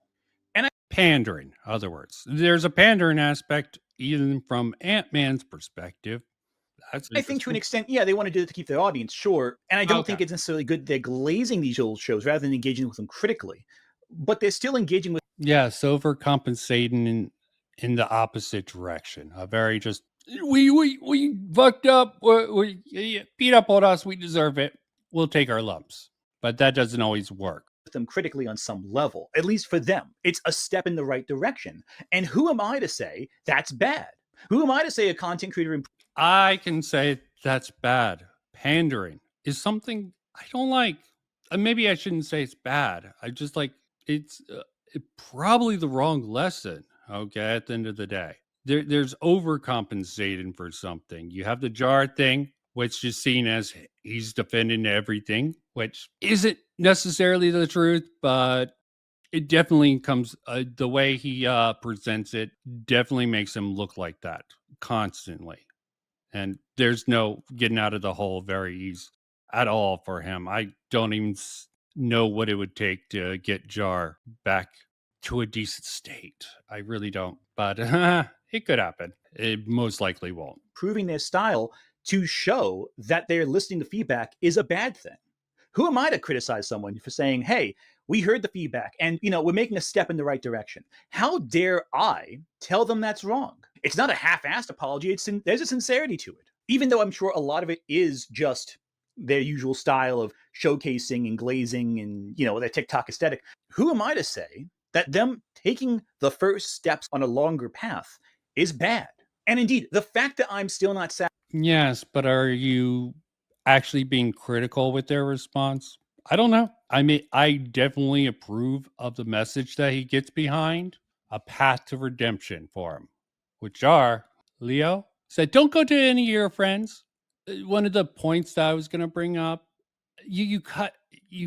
Pandering, in other words. There's a pandering aspect even from Ant-Man's perspective. That's I think to an extent, yeah, they want to do it to keep their audience, sure. And I don't think it's necessarily good they're glazing these old shows rather than engaging with them critically. But they're still engaging with. Yes, overcompensating in the opposite direction. A very just we fucked up. We beat up on us. We deserve it. We'll take our lumps. But that doesn't always work. Them critically on some level, at least for them. It's a step in the right direction. And who am I to say that's bad? Who am I to say a content creator? I can say that's bad. Pandering is something I don't like. Maybe I shouldn't say it's bad. I just like it's probably the wrong lesson. Okay, at the end of the day, there's overcompensating for something. You have the jar thing, which is seen as he's defending everything, which isn't necessarily the truth, but it definitely comes the way he presents it definitely makes him look like that constantly. And there's no getting out of the hole very easy at all for him. I don't even know what it would take to get Jar back to a decent state. I really don't. But it could happen. It most likely won't. Proving their style to show that they're listening to feedback is a bad thing. Who am I to criticize someone for saying, hey, we heard the feedback and, we're making a step in the right direction? How dare I tell them that's wrong? It's not a half-assed apology. There's a sincerity to it. Even though I'm sure a lot of it is just their usual style of showcasing and glazing and, their TikTok aesthetic. Who am I to say that them taking the first steps on a longer path is bad? And indeed, the fact that I'm still not satisfied. Yes, but are you actually being critical with their response? I don't know. I mean, I definitely approve of the message that he gets behind, a path to redemption for him, which are, Leo said, don't go to any of your friends. One of the points that I was going to bring up, you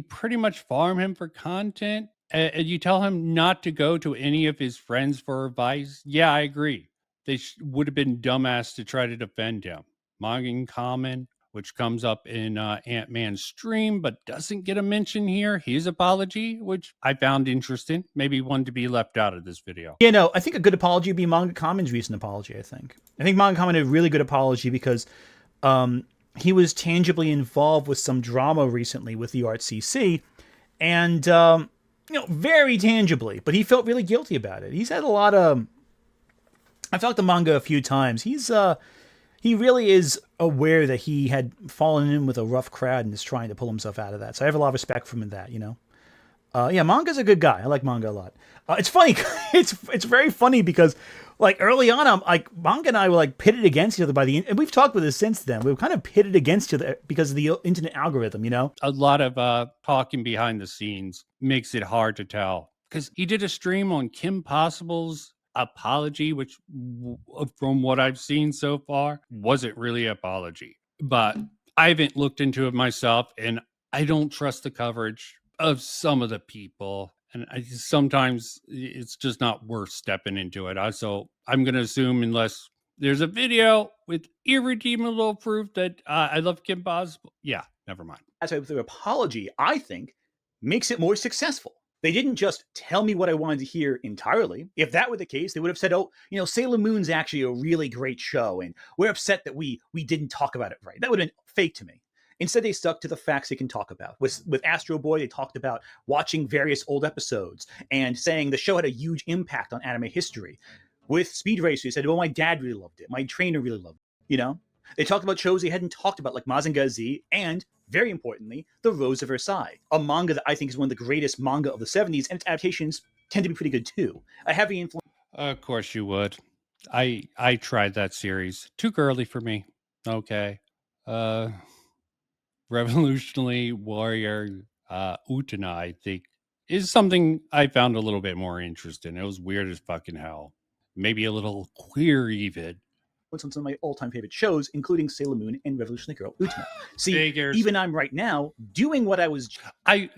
pretty much farm him for content and you tell him not to go to any of his friends for advice. Yeah, I agree. They would have been dumbass to try to defend him. Manga in Common, which comes up in Ant-Man's stream, but doesn't get a mention here. His apology, which I found interesting. Maybe one to be left out of this video. Yeah, no, I think a good apology would be Manga Common's recent apology, I think. I think Manga Common had a really good apology because he was tangibly involved with some drama recently with the RCC, and, very tangibly, but he felt really guilty about it. He's had a lot of... I've talked to Manga a few times. He really is aware that he had fallen in with a rough crowd and is trying to pull himself out of that. So I have a lot of respect for him in that, Yeah, Manga's a good guy. I like Manga a lot. It's funny. It's very funny because, early on, Manga and I were, pitted against each other and we've talked with this since then. We were kind of pitted against each other because of the internet algorithm, A lot of talking behind the scenes makes it hard to tell. Because he did a stream on Kim Possible's apology, which from what I've seen so far wasn't really an apology, but I haven't looked into it myself and I don't trust the coverage of some of the people, and sometimes it's just not worth stepping into it. So I'm going to assume unless there's a video with irredeemable proof that I love Kim Possible, yeah, never mind. As with their apology, I think makes it more successful. They didn't just tell me what I wanted to hear entirely. If that were the case, they would have said, Sailor Moon's actually a really great show, and we're upset that we didn't talk about it right. That would have been fake to me. Instead, they stuck to the facts they can talk about. With Astro Boy, they talked about watching various old episodes and saying the show had a huge impact on anime history. With Speed Racer, they said, my dad really loved it. My trainer really loved it, They talked about shows they hadn't talked about, like Mazinger Z, and, very importantly, The Rose of Versailles, a manga that I think is one of the greatest manga of the 70s, and its adaptations tend to be pretty good, too. A heavy influence. Of course you would. I tried that series. Too girly for me. Okay. Revolutionary Warrior Utena, I think, is something I found a little bit more interesting. It was weird as fucking hell. Maybe a little queer even. some of my all-time favorite shows, including Sailor Moon and Revolutionary Girl Ultimate. See, Figures. even I'm right now doing what I was.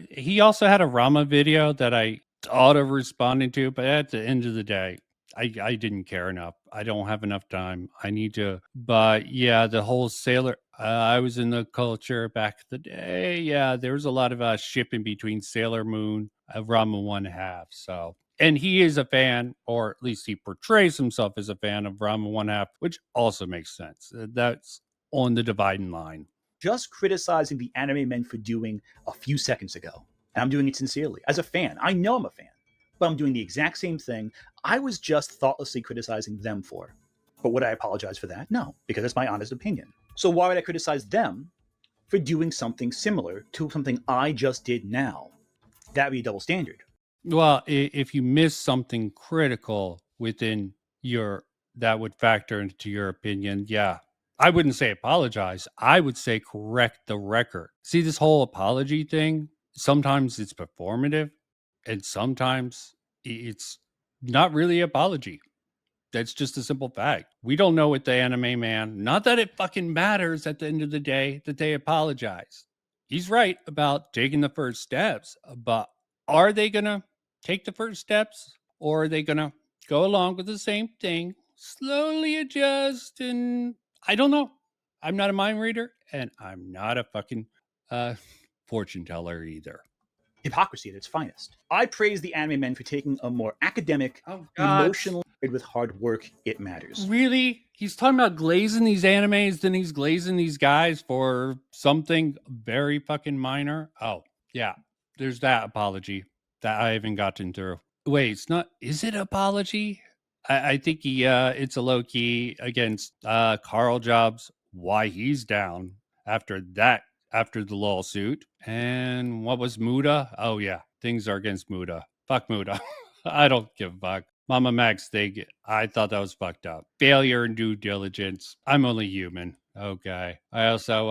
He also had a Rama video that I thought of responding to, but at the end of the day, I didn't care enough. I don't have enough time. I need to. But yeah, the whole Sailor. I was in the culture back in the day. Yeah, there was a lot of shipping between Sailor Moon, Rama 1/2. So, and he is a fan, or at least he portrays himself as a fan of Rama 1/2, which also makes sense. That's on the dividing line. Just criticizing the anime men for doing a few seconds ago. And I'm doing it sincerely. As a fan, I know I'm a fan, but I'm doing the exact same thing I was just thoughtlessly criticizing them for. But would I apologize for that? No, because it's my honest opinion. So why would I criticize them for doing something similar to something I just did now? That would be a double standard. Well, if you miss something critical within that would factor into your opinion. Yeah. I wouldn't say apologize. I would say correct the record. See, this whole apology thing, sometimes it's performative and sometimes it's not really apology. That's just a simple fact. We don't know what the anime man, not that it fucking matters at the end of the day that they apologize. He's right about taking the first steps, but are they going to take the first steps or are they going to go along with the same thing, slowly adjust? And I don't know. I'm not a mind reader and I'm not a fucking fortune teller either. Hypocrisy at its finest. I praise the anime men for taking a more academic, emotional, with hard work, it matters. Really? He's talking about glazing these animes, then he's glazing these guys for something very fucking minor. Oh, yeah. There's that apology that I haven't gotten through. Wait, it's not. Is it apology? I think it's a low key against Carl Jobs. Why he's down after the lawsuit. And what was Muda? Oh yeah, things are against Muda. Fuck Muda. I don't give a fuck. Mama Max thing, I thought that was fucked up. Failure in due diligence. I'm only human. Okay. I also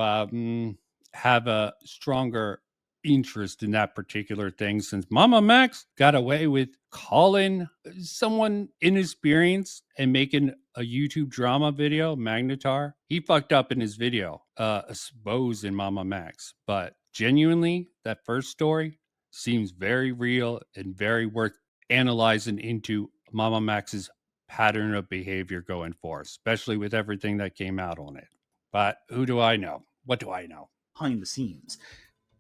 have a stronger interest in that particular thing since Mama Max got away with calling someone inexperienced and making a YouTube drama video, Magnetar. He fucked up in his video, exposing Mama Max. But genuinely, that first story seems very real and very worth analyzing into Mama Max's pattern of behavior going forward, especially with everything that came out on it. But who do I know? What do I know? Behind the scenes.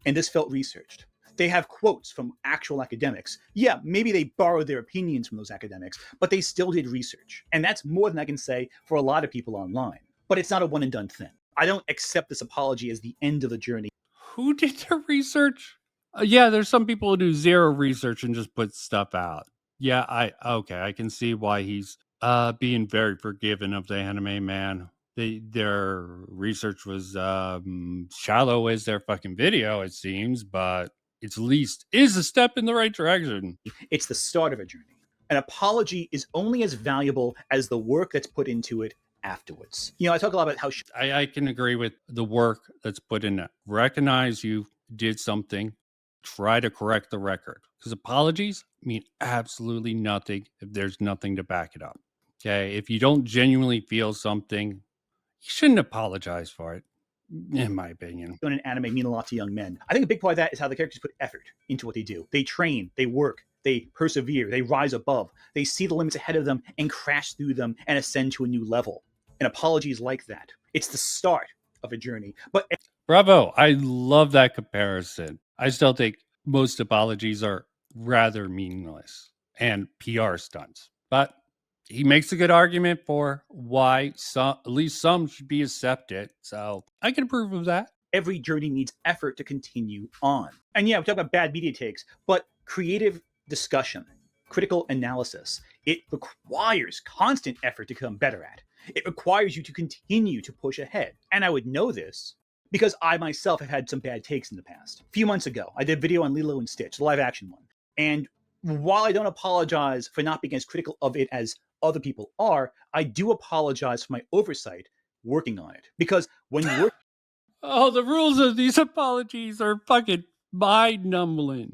And this felt researched. They have quotes from actual academics. Yeah, maybe they borrowed their opinions from those academics, but they still did research. And that's more than I can say for a lot of people online. But it's not a one and done thing. I don't accept this apology as the end of the journey. Who did the research? Yeah, there's some people who do zero research and just put stuff out. Yeah, I can see why he's being very forgiving of the anime man. Their research was shallow as their fucking video, it seems, but it's at least is a step in the right direction. It's the start of a journey. An apology is only as valuable as the work that's put into it afterwards. You know, I talk a lot about how I can agree with the work that's put in it. Recognize you did something, try to correct the record. Because apologies mean absolutely nothing if there's nothing to back it up. Okay, if you don't genuinely feel something, you shouldn't apologize for it, in my opinion. an anime mean a lot to young men. I think a big part of that is how the characters put effort into what they do. They train, they work, they persevere, they rise above, they see the limits ahead of them and crash through them and ascend to a new level. An apology is like that. It's the start of a journey. But bravo, I love that comparison. I still think most apologies are rather meaningless and PR stunts. But he makes a good argument for why at least some should be accepted. So I can approve of that. Every journey needs effort to continue on. And yeah, we talk about bad media takes, but creative discussion, critical analysis, it requires constant effort to become better at. It requires you to continue to push ahead. And I would know this because I myself have had some bad takes in the past. A few months ago, I did a video on Lilo and Stitch, the live action one. And while I don't apologize for not being as critical of it as other people are, I do apologize for my oversight working on it. Because when you work... Oh, the rules of these apologies are fucking mind-numbingly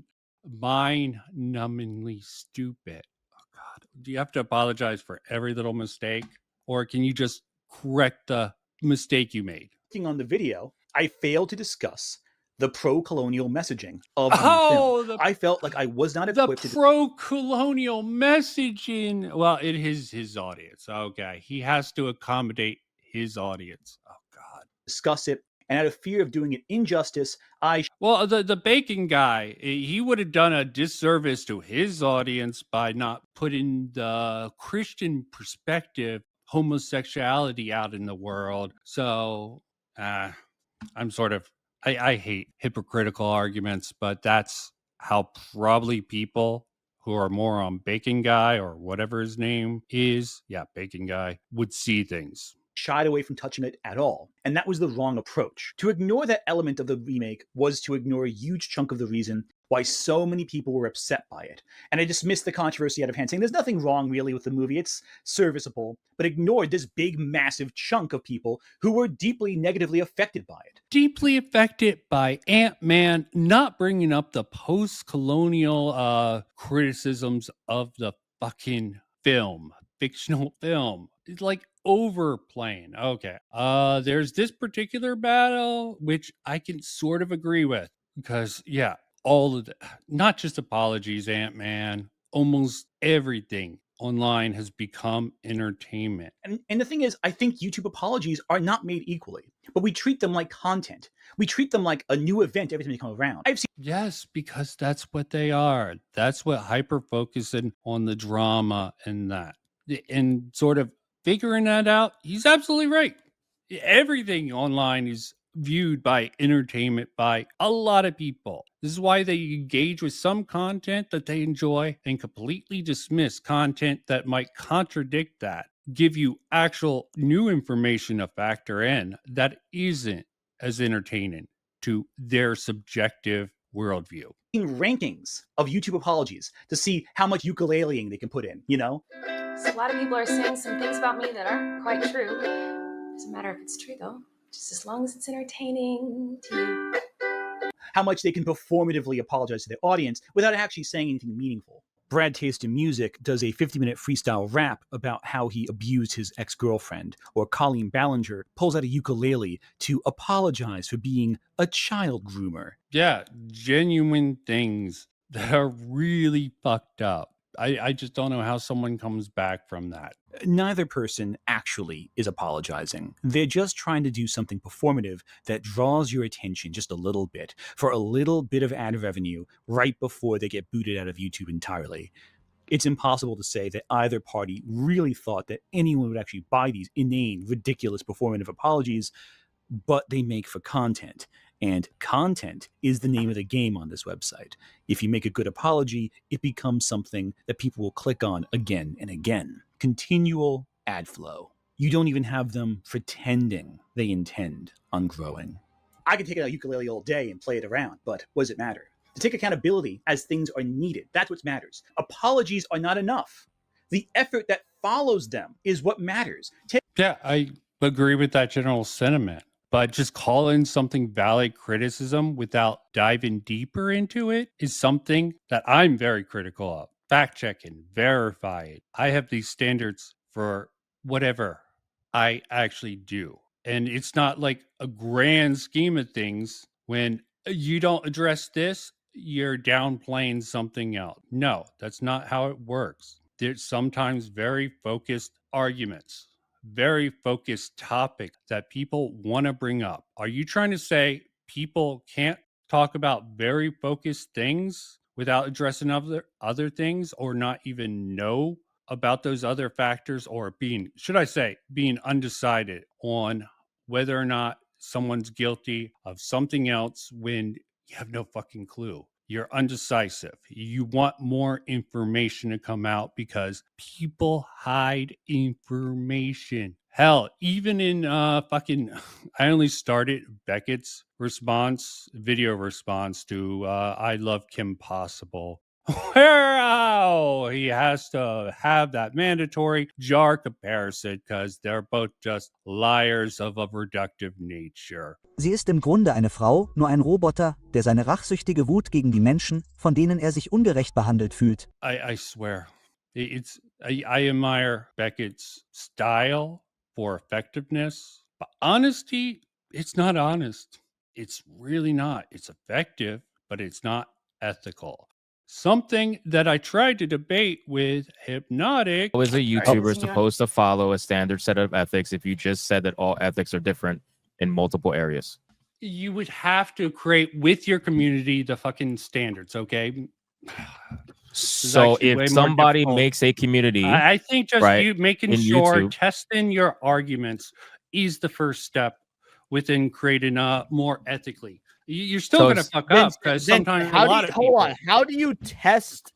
stupid. Oh, God. Do you have to apologize for every little mistake? Or can you just correct the mistake you made. On the video, I failed to discuss the pro-colonial messaging of the film. I felt like I was not equipped to pro-colonial messaging. Well, it is his audience. Okay, he has to accommodate his audience. Oh God, discuss it, and out of fear of doing it injustice, the bacon guy, he would have done a disservice to his audience by not putting the Christian perspective, homosexuality out in the world. So, I'm sort of. I hate hypocritical arguments, but that's how probably people who are more on Bacon Guy or whatever his name is, Bacon Guy, would see things. Shied away from touching it at all. And that was the wrong approach. To ignore that element of the remake was to ignore a huge chunk of the reason why so many people were upset by it. And I dismissed the controversy out of hand, saying there's nothing wrong really with the movie, it's serviceable, but ignored this big, massive chunk of people who were deeply negatively affected by it. Deeply affected by Ant-Man not bringing up the post-colonial criticisms of the fucking film, fictional film. It's like overplaying. Okay. There's this particular battle, which I can sort of agree with because, all of the, not just apologies, Ant-Man, almost everything online has become entertainment. And the thing is, I think YouTube apologies are not made equally, but we treat them like content. We treat them like a new event every time they come around. Yes, because that's what they are. That's what hyper-focusing on the drama and that. And sort of figuring that out, he's absolutely right. Everything online is viewed by entertainment by a lot of people. This is why they engage with some content that they enjoy and completely dismiss content that might contradict that, give you actual new information to factor in that isn't as entertaining to their subjective worldview. Rankings of YouTube apologies to see how much ukuleleing they can put in, you know? So a lot of people are saying some things about me that aren't quite true. Doesn't matter if it's true though, just as long as it's entertaining to you. How much they can performatively apologize to their audience without actually saying anything meaningful. Brad Taste in Music does a 50-minute freestyle rap about how he abused his ex-girlfriend, or Colleen Ballinger pulls out a ukulele to apologize for being a child groomer. Yeah, genuine things that are really fucked up. I just don't know how someone comes back from that. Neither person actually is apologizing. They're just trying to do something performative that draws your attention just a little bit for a little bit of ad revenue right before they get booted out of YouTube entirely. It's impossible to say that either party really thought that anyone would actually buy these inane, ridiculous performative apologies, but they make for content. And content is the name of the game on this website. If you make a good apology, it becomes something that people will click on again and again. Continual ad flow. You don't even have them pretending they intend on growing. I can take a ukulele all day and play it around, but what does it matter? To take accountability as things are needed, that's what matters. Apologies are not enough. The effort that follows them is what matters. I agree with that general sentiment. But just calling something valid criticism without diving deeper into it is something that I'm very critical of. Fact checking, verify it. I have these standards for whatever I actually do. And it's not like a grand scheme of things when you don't address this, you're downplaying something else. No, that's not how it works. There's sometimes very focused arguments, very focused topic that people want to bring up. Are you trying to say people can't talk about very focused things without addressing other things, or not even know about those other factors, or being undecided on whether or not someone's guilty of something else when you have no fucking clue? You're undecisive. You want more information to come out because people hide information. Hell, even in I only started Beckett's video response to I Love Kim Possible. Wow, he has to have that mandatory jar comparison because they're both just liars of a reductive nature. Sie ist im Grunde eine Frau, nur ein Roboter, der seine rachsüchtige Wut gegen die Menschen, von denen er sich ungerecht behandelt fühlt. I swear, I admire Beckett's style for effectiveness. But honesty, it's not honest. It's really not. It's effective, but it's not ethical. Something that I tried to debate with Hypnotic. How is a YouTuber supposed to follow a standard set of ethics if you just said that all ethics are different in multiple areas? You would have to create with your community the fucking standards, okay? So if somebody makes a community, I think just right, you making in sure YouTube, testing your arguments is the first step within creating more ethically. You're still going to fuck up because sometimes a lot of people. Hold on. How do you test?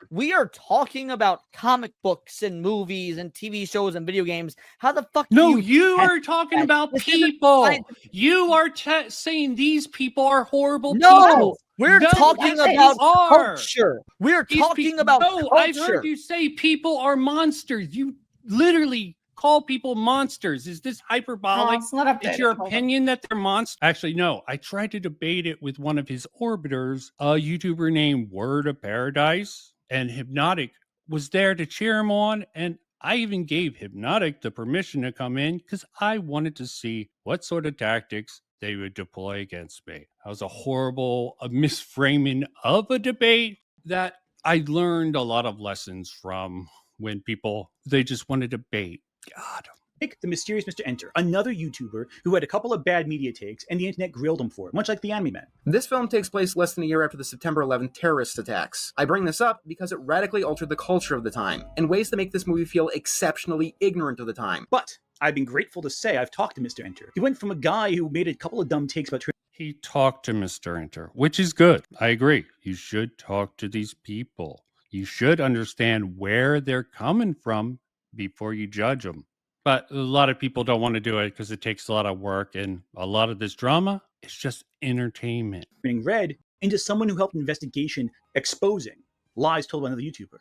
We are talking about comic books and movies and TV shows and video games. How the fuck No, do you are talking about people. You are saying these people are horrible No, people. we're talking about culture. We're These talking about No, culture. I've heard you say people are monsters. You literally call people monsters. Is this hyperbolic? it's not updated. It's your Hold on. opinion that they're monsters? Actually, no. I tried to debate it with one of his orbiters, a YouTuber named Word of Paradise, and Hypnotic was there to cheer him on. And I even gave Hypnotic the permission to come in because I wanted to see what sort of tactics they would deploy against me. That was a horrible misframing of a debate that I learned a lot of lessons from when people, they just want to debate. God. Pick the mysterious Mr. Enter, another YouTuber who had a couple of bad media takes, and the internet grilled him for it, much like the Anime Man. This film takes place less than a year after the September 11th terrorist attacks. I bring this up because it radically altered the culture of the time, in ways that make this movie feel exceptionally ignorant of the time. But I've been grateful to say I've talked to Mr. Enter. He went from a guy who made a couple of dumb takes about He talked to Mr. Enter, which is good. I agree. You should talk to these people. You should understand where they're coming from before you judge them. But a lot of people don't want to do it because it takes a lot of work, and a lot of this drama is just entertainment. Being read into someone who helped an investigation exposing lies told by another YouTuber,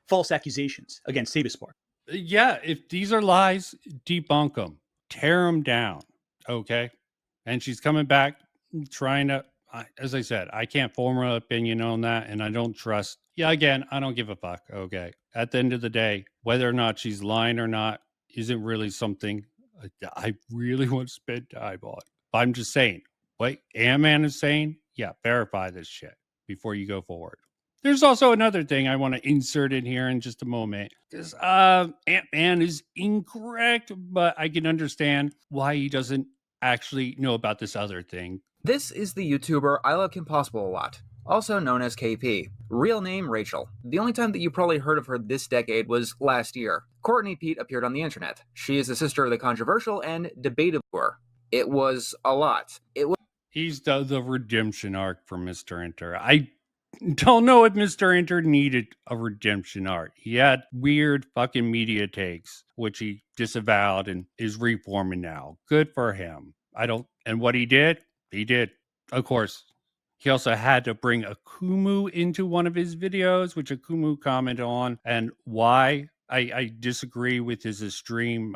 false accusations against Saberspark. Yeah, if these are lies, debunk them, tear them down, okay? And she's coming back trying to, as I said, I can't form an opinion on that, and I don't trust. Yeah, again, I don't give a fuck, okay? At the end of the day, whether or not she's lying or not isn't really something I really want to spend time on. But I'm just saying, what Ant-Man is saying, yeah, verify this shit before you go forward. There's also another thing I want to insert in here in just a moment. Because Ant-Man is incorrect, but I can understand why he doesn't actually know about this other thing. This is the YouTuber I Love Kim Possible a Lot, also known as KP. Real name Rachel. The only time that you probably heard of her this decade was last year. Courtney Pete appeared on the internet. She is the sister of the controversial and debatable. It was a lot. He's the redemption arc for Mr. Enter. I don't know if Mr. Enter needed a redemption arc. He had weird fucking media takes, which he disavowed and is reforming now. Good for him. And what he did, of course. He also had to bring Akumu into one of his videos, which Akumu commented on, and why I disagree with his extreme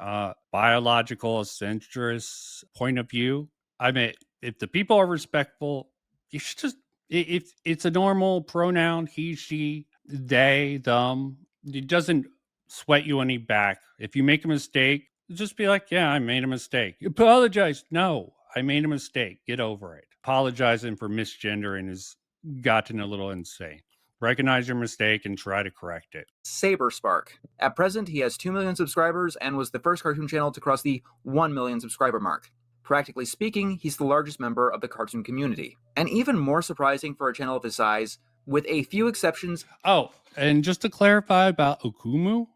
biological centrist point of view. I mean, if the people are respectful, you should just, if it's a normal pronoun, he, she, they, them, it doesn't sweat you any back. If you make a mistake, just be like, yeah, I made a mistake. Apologize. No, I made a mistake. Get over it. Apologizing for misgendering has gotten a little insane. Recognize your mistake and try to correct it. Saberspark. At present, he has 2 million subscribers and was the first cartoon channel to cross the 1 million subscriber mark. Practically speaking, he's the largest member of the cartoon community. And even more surprising for a channel of his size, with a few exceptions. Oh, and just to clarify about Okumu,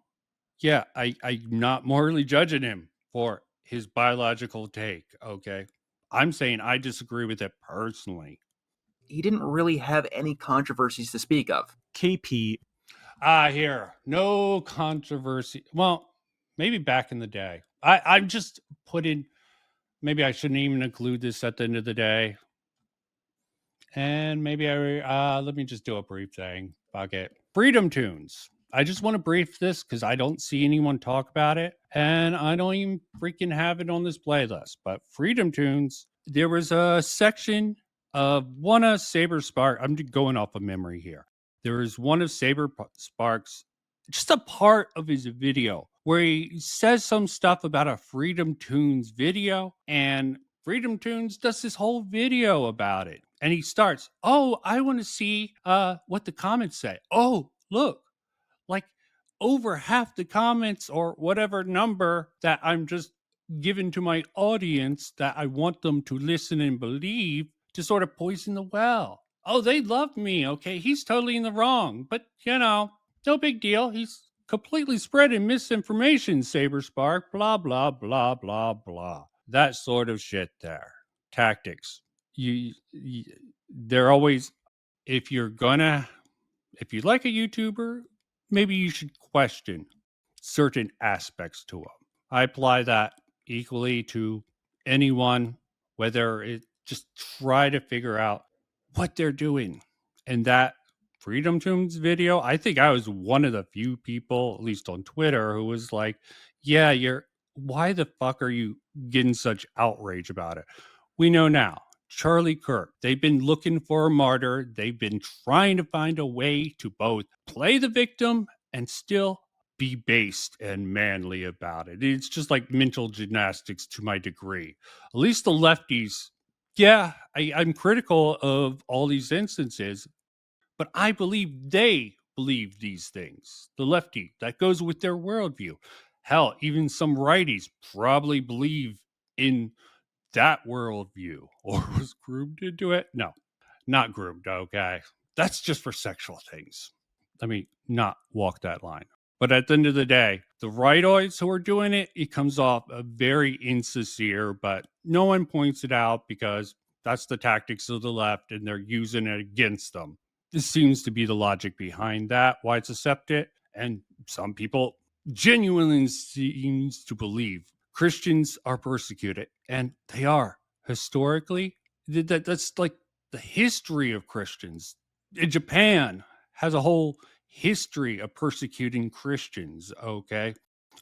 yeah, I'm not morally judging him for his biological take, okay? I'm saying I disagree with it personally. He didn't really have any controversies to speak of. KP. Here, no controversy. Well, maybe back in the day. I'm just putting, maybe I shouldn't even include this at the end of the day. And maybe let me just do a brief thing. Fuck it. Freedom Tunes. I just want to brief this because I don't see anyone talk about it. And I don't even freaking have it on this playlist. But Freedom Tunes, there was a section of one of Saberspark. I'm going off of memory here. There is one of Saberspark's, just a part of his video where he says some stuff about a Freedom Tunes video, and Freedom Tunes does this whole video about it. And he starts, oh, I want to see what the comments say. Oh, look, like over half the comments or whatever number that I'm just given to my audience that I want them to listen and believe to sort of poison the well. Oh, they love me. Okay, he's totally in the wrong. But, no big deal. He's completely spreading misinformation, Saberspark. Blah, blah, blah, blah, blah. That sort of shit there. Tactics. They're always, if you like a YouTuber, maybe you should question certain aspects to them. I apply that equally to anyone, whether it just try to figure out what they're doing. And that Freedom Tunes video, I think I was one of the few people, at least on Twitter, who was like, yeah, why the fuck are you getting such outrage about it? We know now. Charlie Kirk, they've been looking for a martyr. They've been trying to find a way to both play the victim and still be based and manly about it. It's just like mental gymnastics to my degree. At least the lefties, yeah, I'm critical of all these instances, but I believe they believe these things. The lefty, that goes with their worldview. Hell, even some righties probably believe in that worldview or was groomed into it. No, not groomed. Okay. That's just for sexual things. Let me not walk that line. But at the end of the day, the rightoids who are doing it, it comes off very insincere, but no one points it out because that's the tactics of the left and they're using it against them. This seems to be the logic behind that, why it's accepted. And some people genuinely seems to believe Christians are persecuted, and they are. Historically, that's like the history of Christians. In Japan has a whole history of persecuting Christians, okay?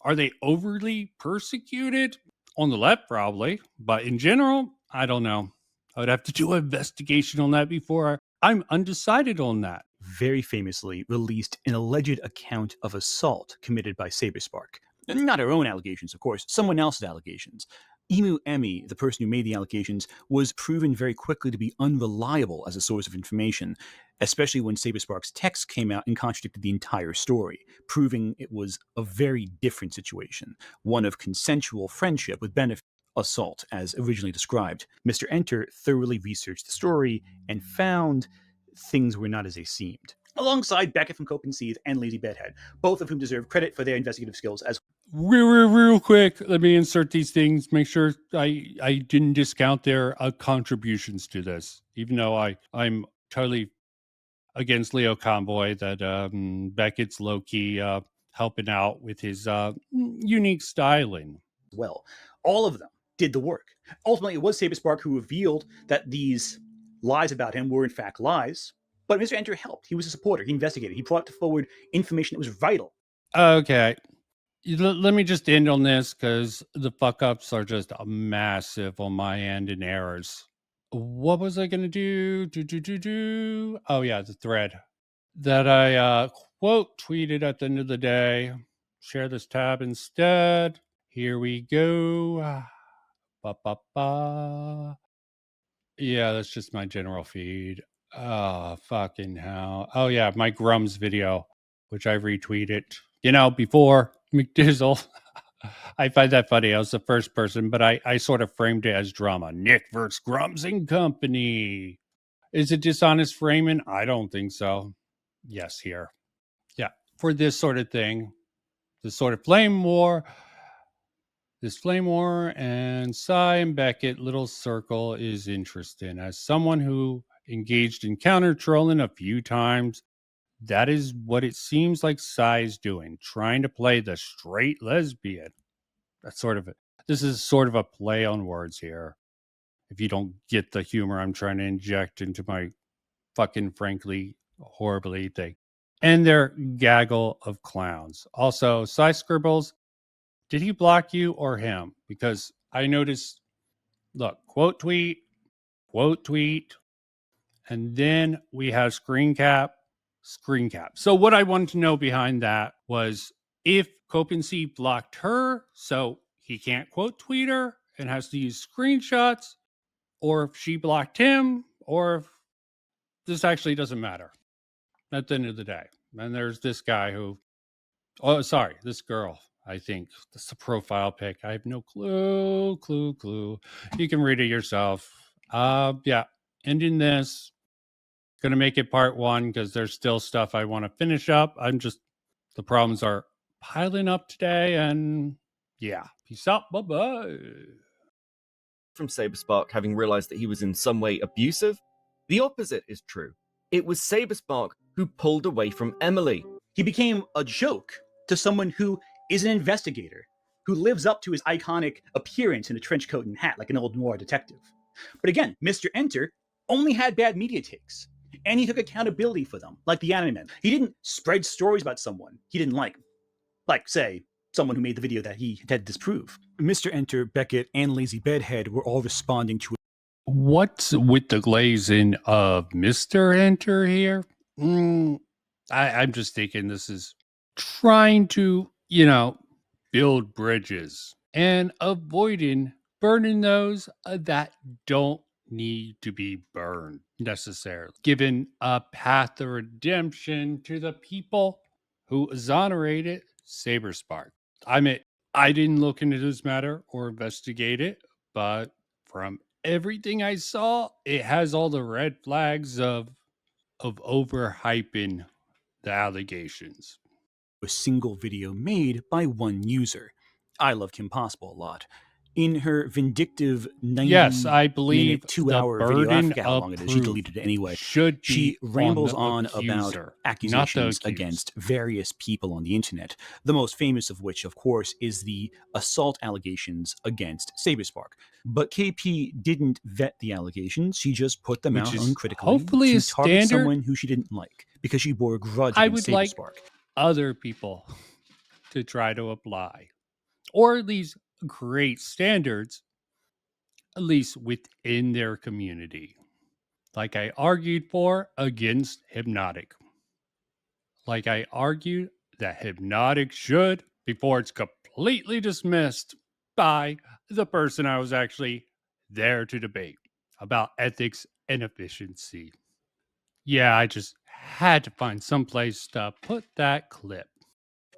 Are they overly persecuted? On the left, probably. But in general, I don't know. I would have to do an investigation on that before I'm undecided on that. Very famously released an alleged account of assault committed by Saberspark. Not her own allegations, of course, someone else's allegations. Emu Emmy, the person who made the allegations, was proven very quickly to be unreliable as a source of information, especially when Saberspark's text came out and contradicted the entire story, proving it was a very different situation, one of consensual friendship with benefit. Assault, as originally described. Mr. Enter thoroughly researched the story and found things were not as they seemed. Alongside Beckett from Cope and Seethe and Lazy Bedhead, both of whom deserve credit for their investigative skills as Real quick, let me insert these things, make sure I didn't discount their contributions to this, even though I'm totally against Leo Convoy, that Beckett's low-key helping out with his unique styling. well. All of them did the work. Ultimately, it was Saberspark who revealed that these lies about him were in fact lies, but Mr. Enter helped. He was a supporter. He investigated. He brought forward information that was vital. Okay. Let me just end on this because the fuck-ups are just massive on my end and errors. What was I going to do? Oh, yeah, the thread that I quote tweeted at the end of the day. Share this tab instead. Here we go. Yeah, that's just my general feed. Oh, fucking hell. Oh, yeah, my Grums video, which I retweeted. Before McDizzle. I find that funny. I was the first person, but I sort of framed it as drama. Nick versus Grums and Company. Is it dishonest framing? I don't think so. Yes, here. Yeah, for this sort of thing, this sort of flame war. This flame war and Cy and Beckett little circle is interesting. As someone who engaged in counter trolling a few times, that is what it seems like Cy's doing, trying to play the straight lesbian. That's sort of it. This is sort of a play on words here. If you don't get the humor I'm trying to inject into my fucking frankly horribly thing. And their gaggle of clowns. Also, Cy scribbles. Did he block you or him? Because I noticed, look, quote tweet, and then we have screen cap. So what I wanted to know behind that was if Copency blocked her, so he can't quote tweet her and has to use screenshots, or if she blocked him, or if this actually doesn't matter at the end of the day. And there's this guy who, this girl, I think. That's the profile pic. I have no clue. You can read it yourself. Yeah, ending this. Gonna make it part 1 because there's still stuff I want to finish up. The problems are piling up today, and yeah. Peace out. Bye-bye. From Saberspark having realized that he was in some way abusive? The opposite is true. It was Saberspark who pulled away from Emily. He became a joke to someone who is an investigator, who lives up to his iconic appearance in a trench coat and hat like an old noir detective. But again, Mr. Enter only had bad media takes, and he took accountability for them, like the Anime Man. He didn't spread stories about someone he didn't like, say, someone who made the video that he had to disprove. Mr. Enter, Beckett, and Lazy Bedhead were all responding to it. What's with the glazing of Mr. Enter here? I'm just thinking this is trying to, build bridges and avoiding burning those that don't need to be burned necessarily. Giving a path of redemption to the people who exonerated Saberspark. I didn't look into this matter or investigate it, but from everything I saw, it has all the red flags of overhyping the allegations. A single video made by one user. I love Kim Possible a lot. In her vindictive 90-minute, 2-hour video, I forget how long it is, she deleted it anyway, she rambles on about accusations against various people on the internet, the most famous of which, of course, is the assault allegations against Saberspark. But KP didn't vet the allegations, she just put them out uncritically to target someone who she didn't like, because she bore a grudge against Saberspark. Like other people to try to apply, or at least create standards, at least within their community. Like I argued for against Hypnotic. Like I argued that Hypnotic should, before it's completely dismissed by the person I was actually there to debate about ethics and efficiency. Yeah, I just had to find some place to put that clip.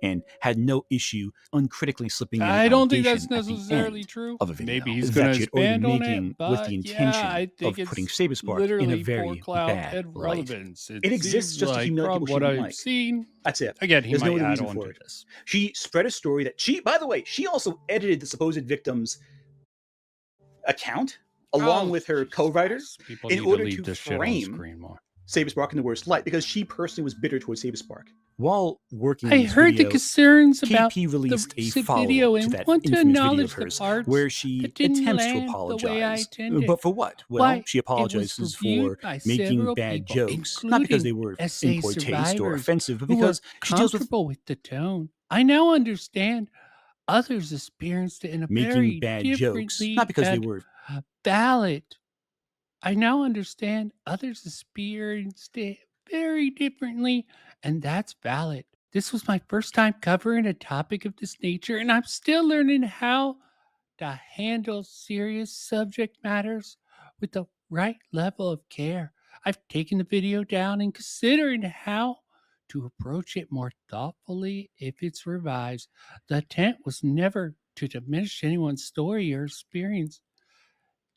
And had no issue uncritically slipping in I don't think that's necessarily true. Of a video Maybe he's going to expand on it, but with the intention of putting Saberspark in a very bad light. It exists just to humiliate people she didn't like. Seen. That's it. Again, he There's might no add reason on for to it. this. She spread a story that by the way, she also edited the supposed victim's account along with her co-writers in order to frame Saberspark in the worst light, because she personally was bitter towards Saberspark. While working on this video, the concerns about KP released a video follow-up to that want to infamous video acknowledge of hers the parts where she that didn't attempts to land the way I apologize. intended. But for what? Well, Why, she apologizes for making bad jokes, not because they were in poor taste or offensive, but because she deals with with the tone. I now understand others experienced it in a very making bad jokes, not because they were valid. I now understand others experienced it very differently, and that's valid. This was my first time covering a topic of this nature, and I'm still learning how to handle serious subject matters with the right level of care. I've taken the video down and considering how to approach it more thoughtfully if it's revised. The intent was never to diminish anyone's story or experience.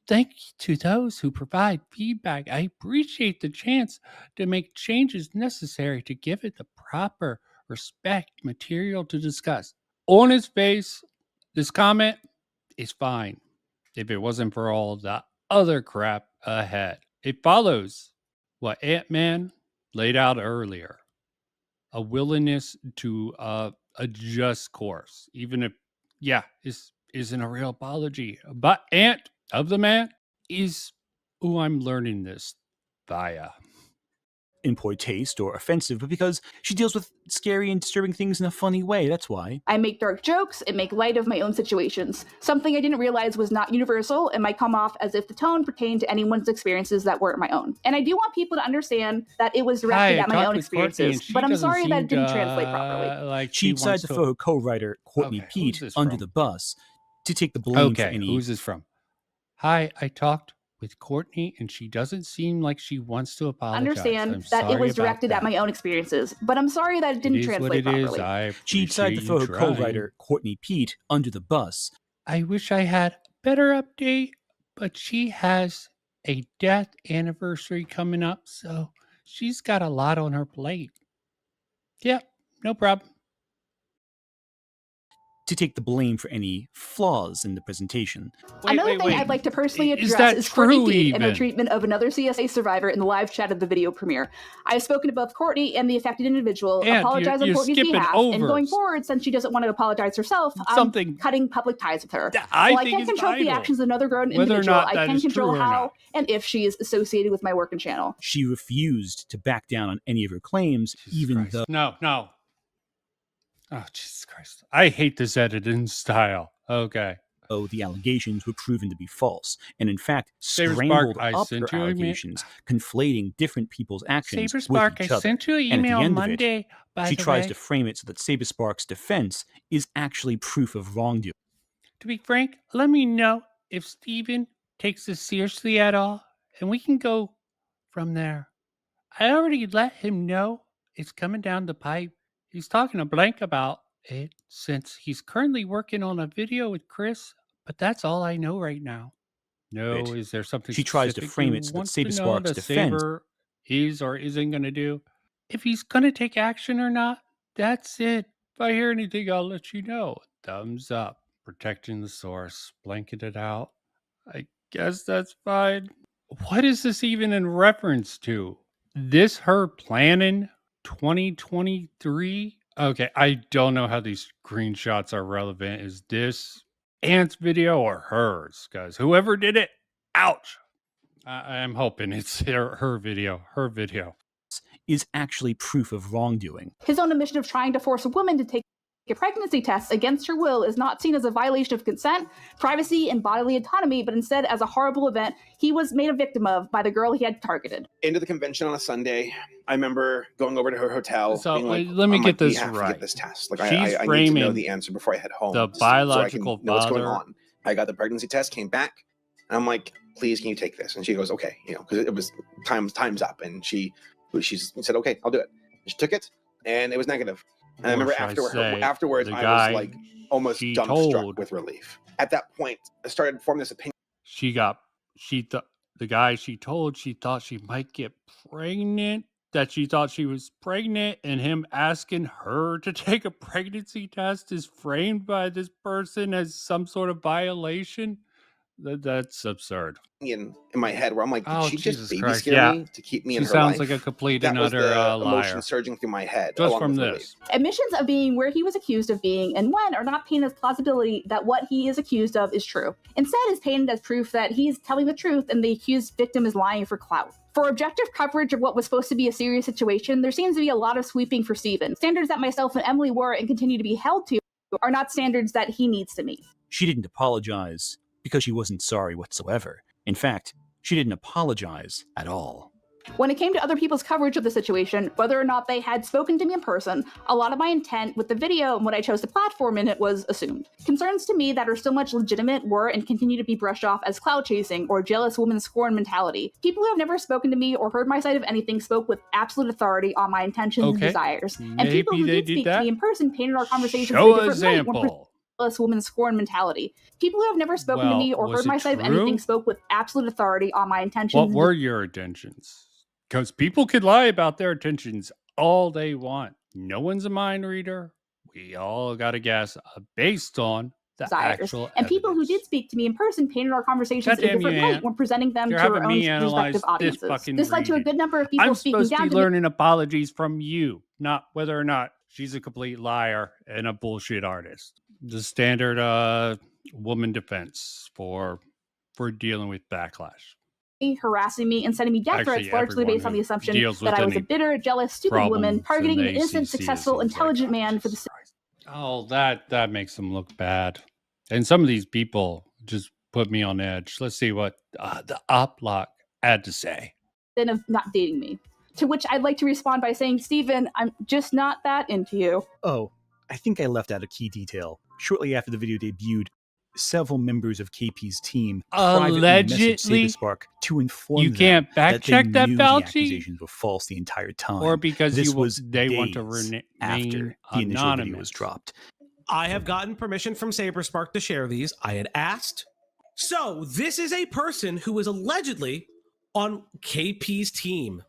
Thank you to those who provide feedback. I appreciate the chance to make changes necessary to give it the proper respect material to discuss. On its face, this comment is fine if it wasn't for all the other crap ahead. It follows what Ant-Man laid out earlier. A willingness to adjust course, even if, this isn't a real apology. But Ant of the Man is who I'm learning this via. in poor taste or offensive, but because she deals with scary and disturbing things in a funny way. That's why. I make dark jokes and make light of my own situations, something I didn't realize was not universal and might come off as if the tone pertained to anyone's experiences that weren't my own. And I do want people to understand that it was directed at my own experiences, but I'm sorry that it didn't translate properly. She decided to throw her co-writer, Courtney Pete, under the bus to take the blame for any... Who's this from? Hi, I talked with Courtney, and she doesn't seem like she wants to apologize. Understand that it was directed at my own experiences, but I'm sorry that it didn't translate properly. She decided to throw her co-writer, Courtney Pete, under the bus. I wish I had a better update, but she has a death anniversary coming up, so she's got a lot on her plate. Yep, no problem. To take the blame for any flaws in the presentation. Another thing I'd like to personally address is Courtney Pete and her treatment of another CSA survivor in the live chat of the video premiere. I've spoken to both Courtney and the affected individual, apologize on Courtney's behalf, and going forward, since she doesn't want to apologize herself, I'm cutting public ties with her. While I can't control the actions of another grown individual, I can control how and if she is associated with my work and channel. She refused to back down on any of her claims, even though... No. Oh, Jesus Christ. I hate this editing style. Okay. Oh, the allegations were proven to be false, and in fact, scrambled up her allegations, conflating different people's actions with each other. I sent you an email on Monday, she tries to frame it so that Saberspark's defense is actually proof of wrongdoing. To be frank, let me know if Steven takes this seriously at all, and we can go from there. I already let him know it's coming down the pipe. He's talking to Blank about it since he's currently working on a video with Chris, but that's all I know right now. No, is there something she tries to frame it so that Saberspark's defense is or isn't going to do? If he's going to take action or not, that's it. If I hear anything, I'll let you know. Thumbs up. Protecting the source. Blanket it out. I guess that's fine. What is this even in reference to? This her planning 2023? Okay, I don't know how these screenshots are relevant. Is this Ant's video or hers? Guys, whoever did it, ouch. I'm hoping it's her video. Her video is actually proof of wrongdoing. His own admission of trying to force a woman to take a pregnancy test against her will is not seen as a violation of consent, privacy, and bodily autonomy, but instead as a horrible event he was made a victim of by the girl he had targeted. Into the convention on a Sunday, I remember going over to her hotel. So being like, let me get this right. right. Get this test. Like I need to know the answer before I head home. The biological so I can know what's going on. I got the pregnancy test, came back, and I'm like, "Please, can you take this?" And she goes, "Okay," because it was time's up, and she said, "Okay, I'll do it." And she took it, and it was negative. And I remember afterwards, I was like almost dumbstruck with relief. At that point, I started forming this opinion. The guy she thought she might get pregnant, that she thought she was pregnant, and him asking her to take a pregnancy test is framed by this person as some sort of violation. That's absurd. In my head, where I'm like, did she just baby Christ. scare me to keep me in her life? She sounds like a complete and utter liar. Emotion surging through my head. Just from this. Admissions of being where he was accused of being and when are not painted as plausibility that what he is accused of is true. Instead, is painted as proof that he is telling the truth and the accused victim is lying for clout. For objective coverage of what was supposed to be a serious situation, there seems to be a lot of sweeping for Steven. Standards that myself and Emily were and continue to be held to are not standards that he needs to meet. She didn't apologize because she wasn't sorry whatsoever. In fact, she didn't apologize at all. When it came to other people's coverage of the situation, whether or not they had spoken to me in person, a lot of my intent with the video and what I chose to platform in it was assumed. Concerns to me that are still much legitimate were and continue to be brushed off as clout chasing or jealous woman scorn mentality. People who have never spoken to me or heard my side of anything spoke with absolute authority on my intentions and desires. And people who did speak to me in person painted our conversations in a different light when woman scorn mentality. People who have never spoken to me or heard my side of anything spoke with absolute authority on my intentions. What were your intentions? Because people could lie about their intentions all they want. No one's a mind reader. We all got to guess based on the actual and people who did speak to me in person painted our conversations in a different light when presenting them to our own respective audiences. This led to a good number of people I'm speaking supposed down to be learning apologies from you, not whether or not she's a complete liar and a bullshit artist. The standard woman defense for dealing with backlash. harassing me and sending me death threats Actually, largely based on the everyone who assumption deals that with I was a any bitter, jealous, stupid woman problems targeting in an the innocent, ACC, it successful, seems like, intelligent man for the oh, that makes them look bad. And some of these people just put me on edge. Let's see what the Oplock had to say. sin of not dating me. To which I'd like to respond by saying, Steven, I'm just not that into you. Oh, I think I left out a key detail. Shortly after the video debuted, several members of KP's team privately messaged Allegedly? Saberspark to inform You them can't that fact they check that, knew the Fauci? accusations were false the entire time. Or because this you wa- was they want to days remain after the initial video was anonymous. dropped. I have gotten permission from Saberspark to share these. I had asked. So this is a person who is allegedly on KP's team.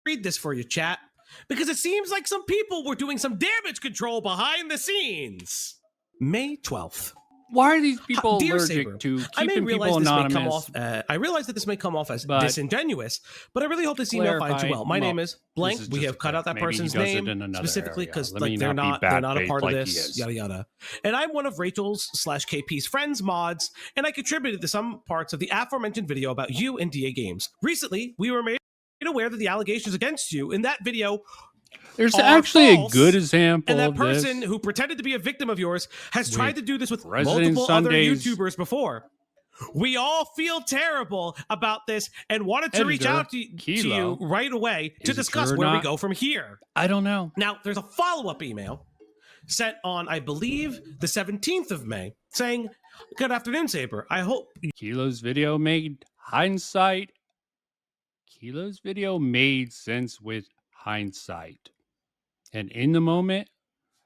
Read this for you, chat, because it seems like some people were doing some damage control behind the scenes. May 12th. Why are these people Dear allergic Saber, to I may keeping realize people this may come anonymous? off. I realize that this may come off as But disingenuous, but I really hope this email finds you well. My name is blank. this is We just have cut okay. out that Maybe he person's does it name in another specifically area. because Let like me they're not be not a bad-faith part of like he this. is. Yada yada. And I'm one of Rachel's / KP's friends mods, and I contributed to some parts of the aforementioned video about you and DA Games. Recently, we were made aware that the allegations against you in that video There's are actually false, a good example and that of person this who pretended to be a victim of yours has with tried to do this with Resident multiple Sundays other YouTubers before. We all feel terrible about this and wanted to reach editor, out to Kilo. you right away to Is it discuss true or where we not? go from here. I don't know. Now, there's a follow-up email sent on, I believe, the 17th of May saying, "Good afternoon, Saber. I hope..." Kilo's video made hindsight. Kilo's video made sense with hindsight. And in the moment,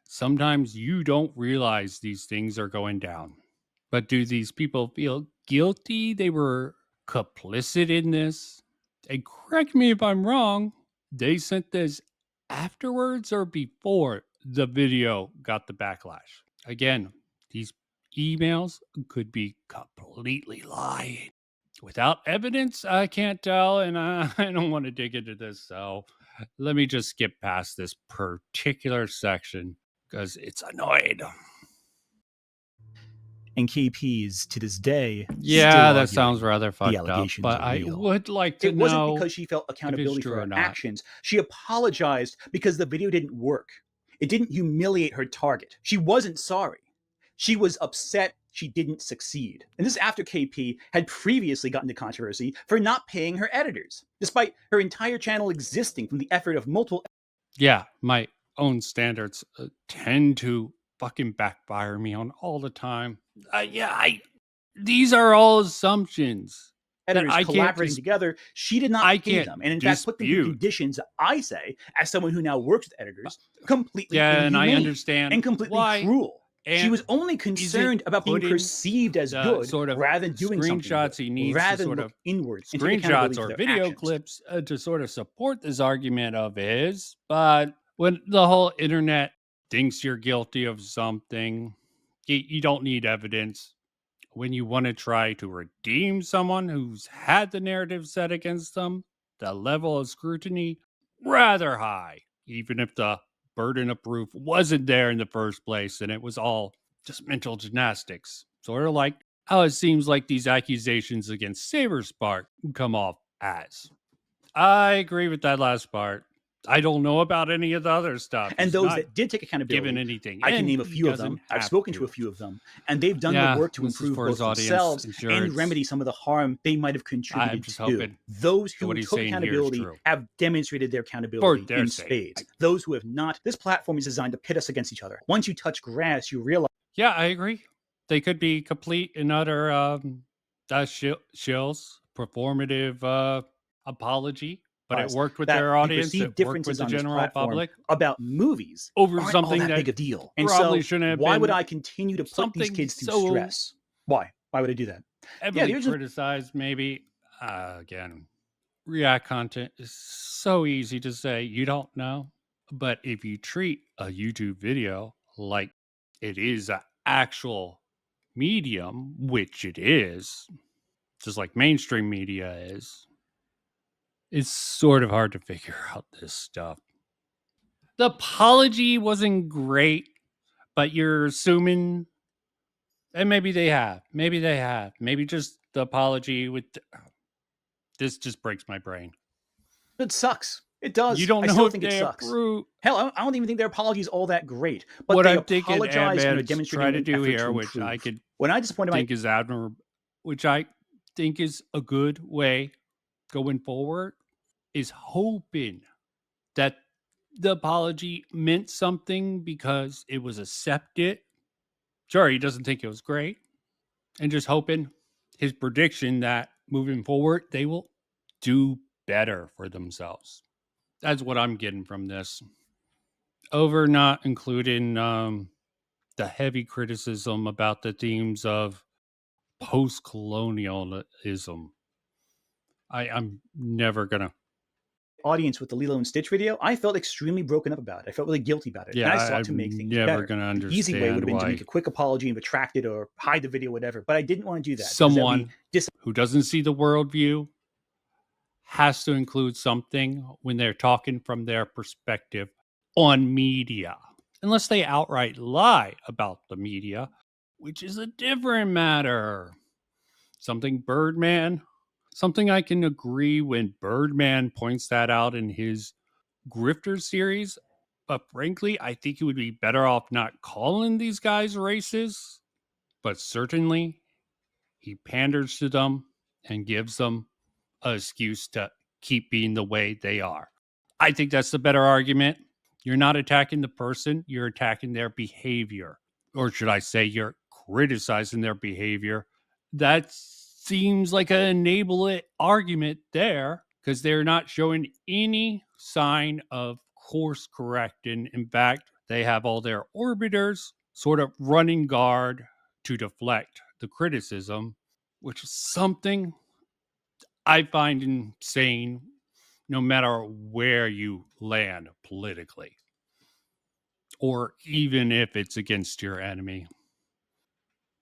sometimes you don't realize these things are going down. But do these people feel guilty they were complicit in this? And correct me if I'm wrong, they sent this afterwards or before the video got the backlash? Again, these emails could be completely lying. Without evidence, I can't tell, and I don't want to dig into this, so let me just skip past this particular section because it's annoying. And KP is, to this day, Yeah, still that arguing sounds rather the fucked up, allegations but are I real. would like to It wasn't know because she felt if it's accountability true for or her not. actions. She apologized because the video didn't work. It didn't humiliate her target. She wasn't sorry. She was upset she didn't succeed. And this is after KP had previously gotten into controversy for not paying her editors, despite her entire channel existing from the effort of multiple... Yeah, my own standards tend to fucking backfire me on all the time. These are all assumptions that editors I can't collaborating together. She did not I pay can't them, and in fact put them through dispute. conditions, I say, as someone who now works with editors, completely Yeah, and I inhumane understand and completely why. cruel. She And was only is it concerned about being putting perceived as the good sort of rather than doing something screenshots good, he needs rather to than sort look of inwards and take screenshots accountability or for their video actions. clips to sort of support this argument of his. But when the whole internet thinks you're guilty of something, you don't need evidence. When you want to try to redeem someone who's had the narrative set against them, the level of scrutiny rather high, even if the burden of proof wasn't there in the first place and it was all just mental gymnastics. Sort of like how it seems like these accusations against Saberspark come off as. I agree with that last part. I don't know about any of the other stuff. And He's those not that did take accountability, given anything. I can and name a he few of doesn't them. I've have spoken to a few of them, and they've done Yeah, the work to this is improve for his both audience. themselves I'm sure and it's- remedy some of the harm they might have I'm contributed just to. hoping Those that who what he's took saying here is accountability true. have demonstrated their accountability their in sake. spades. Those who have not, this platform is designed to pit us against each other. Once you touch grass, you realize... Yeah, I agree. They could be complete and utter shills, performative apology, but it worked with that their the audience. perceived It worked differences with the on this general platform public about movies over aren't something all that that big a deal. And probably so shouldn't have why would been I continue to put these something kids through so stress? Why? Why would I do that? heavily the original... criticized. Maybe again, React content is so easy to say you don't know, but if you treat a YouTube video like it is an actual medium, which it is, just like mainstream media is, it's sort of hard to figure out this stuff. The apology wasn't great, but you're assuming, and maybe they have, maybe just the apology with This just breaks my brain. It sucks. It does. You don't I know still if think it they sucks. approve. Hell, I don't even think their apology is all that great. But What they I'm thinking apologize and are Ant-Man's demonstrating try to an do effort here, to which I improve. could When I disappointed think is admirable, which I think is a good way going forward, is hoping that the apology meant something because it was accepted. Sure, he doesn't think it was great. And just hoping his prediction that moving forward, they will do better for themselves. That's what I'm getting from this. Over not including the heavy criticism about the themes of post-colonialism. I'm never gonna. audience with the Lilo and Stitch video, I felt extremely broken up about it. I felt really guilty about it. Yeah, and I sought I'm to make things never better. gonna The easy way would have been understand to make why a quick apology and retract it or hide the video, whatever. But I didn't want to do that. because that would someone be who doesn't see the worldview has to include something when they're talking from their perspective on media, unless they outright lie about the media, which is a different matter. Something I can agree when Birdman points that out in his Grifter series. But frankly, I think he would be better off not calling these guys racist. But certainly, he panders to them and gives them an excuse to keep being the way they are. I think that's the better argument. You're not attacking the person, you're attacking their behavior. Or should I say, you're criticizing their behavior. That seems like an enable it argument there because they're not showing any sign of course correcting. In fact, they have all their orbiters sort of running guard to deflect the criticism, which is something I find insane no matter where you land politically, or even if it's against your enemy.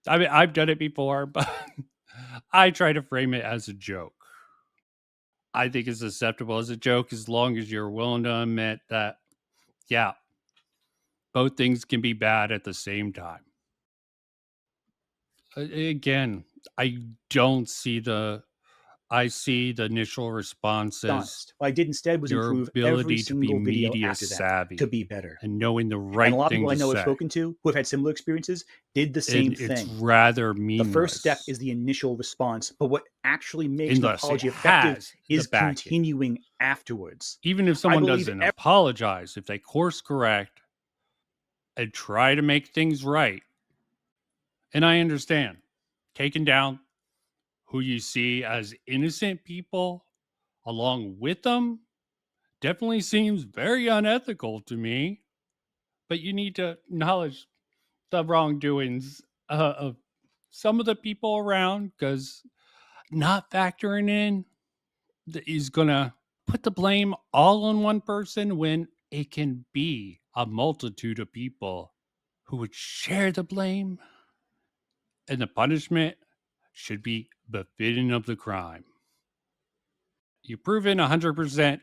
I mean, I've done it before, but I try to frame it as a joke. I think it's acceptable as a joke as long as you're willing to admit that, yeah, both things can be bad at the same time. Again, I don't see I see the initial responses. honest. What I did instead was your improve every ability to be single video media after that savvy to be better. and knowing the right And a lot of thing people I to know I've say. spoken to who have had similar experiences did the same And it's thing. rather The meaningless. first step is the initial response, but what actually makes an Unless it apology effective has the is backing. continuing afterwards. Even if I someone believe doesn't apologize, if they course correct and try to make things right, and I understand, taking down who you see as innocent people along with them definitely seems very unethical to me. But you need to acknowledge the wrongdoings of some of the people around, because not factoring in is going to put the blame all on one person when it can be a multitude of people who would share the blame, and the punishment should be befitting of the crime. You've proven 100%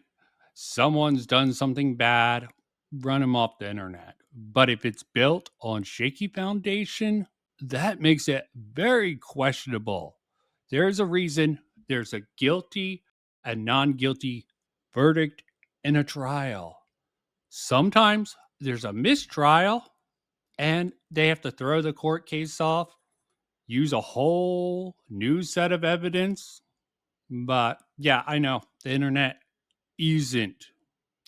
someone's done something bad, run them off the internet. But if it's built on shaky foundation, that makes it very questionable. There's a reason there's a guilty and non-guilty verdict in a trial. Sometimes there's a mistrial and they have to throw the court case off, use a whole new set of evidence. But yeah, I know the internet isn't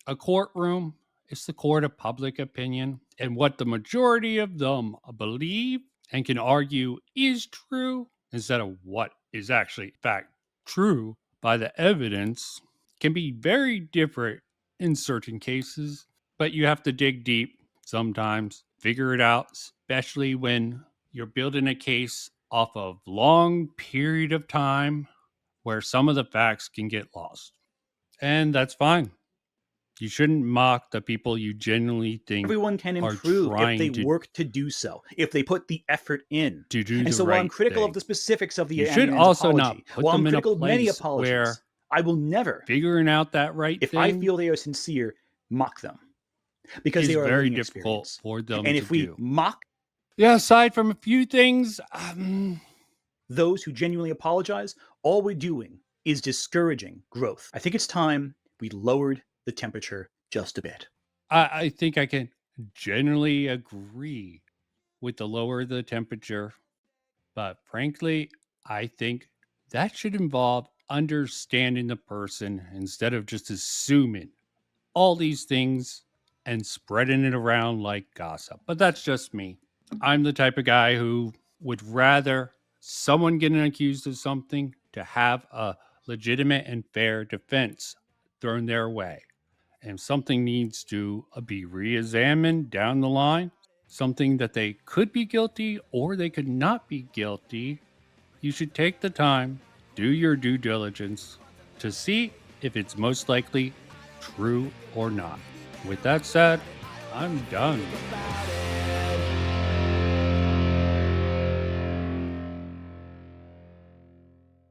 a courtroom. It's the court of public opinion. And what the majority of them believe and can argue is true instead of what is actually, in fact, true by the evidence can be very different in certain cases. But you have to dig deep sometimes, figure it out, especially when you're building a case off of long period of time where some of the facts can get lost. And that's fine. You shouldn't mock the people you genuinely think Everyone can are improve if trying they to work to do so, if they put the effort in. do And the so while I'm right critical thing. of the specifics of the You should Ant-Man's also not apology, put while I'm them in a critical of many place apologies, where I will never, figuring out that right if thing I feel they are sincere, mock them. Because is they are a very learning difficult experience. for them And to if we do. mock Yeah, aside from a few things, those who genuinely apologize, all we're doing is discouraging growth. I think it's time we lowered the temperature just a bit. I think I can generally agree with the lower the temperature, but frankly, I think that should involve understanding the person instead of just assuming all these things and spreading it around like gossip. But that's just me. I'm the type of guy who would rather someone getting accused of something to have a legitimate and fair defense thrown their way. And if something needs to be re-examined down the line, something that they could be guilty or they could not be guilty, you should take the time, do your due diligence to see if it's most likely true or not. With that said, I'm done.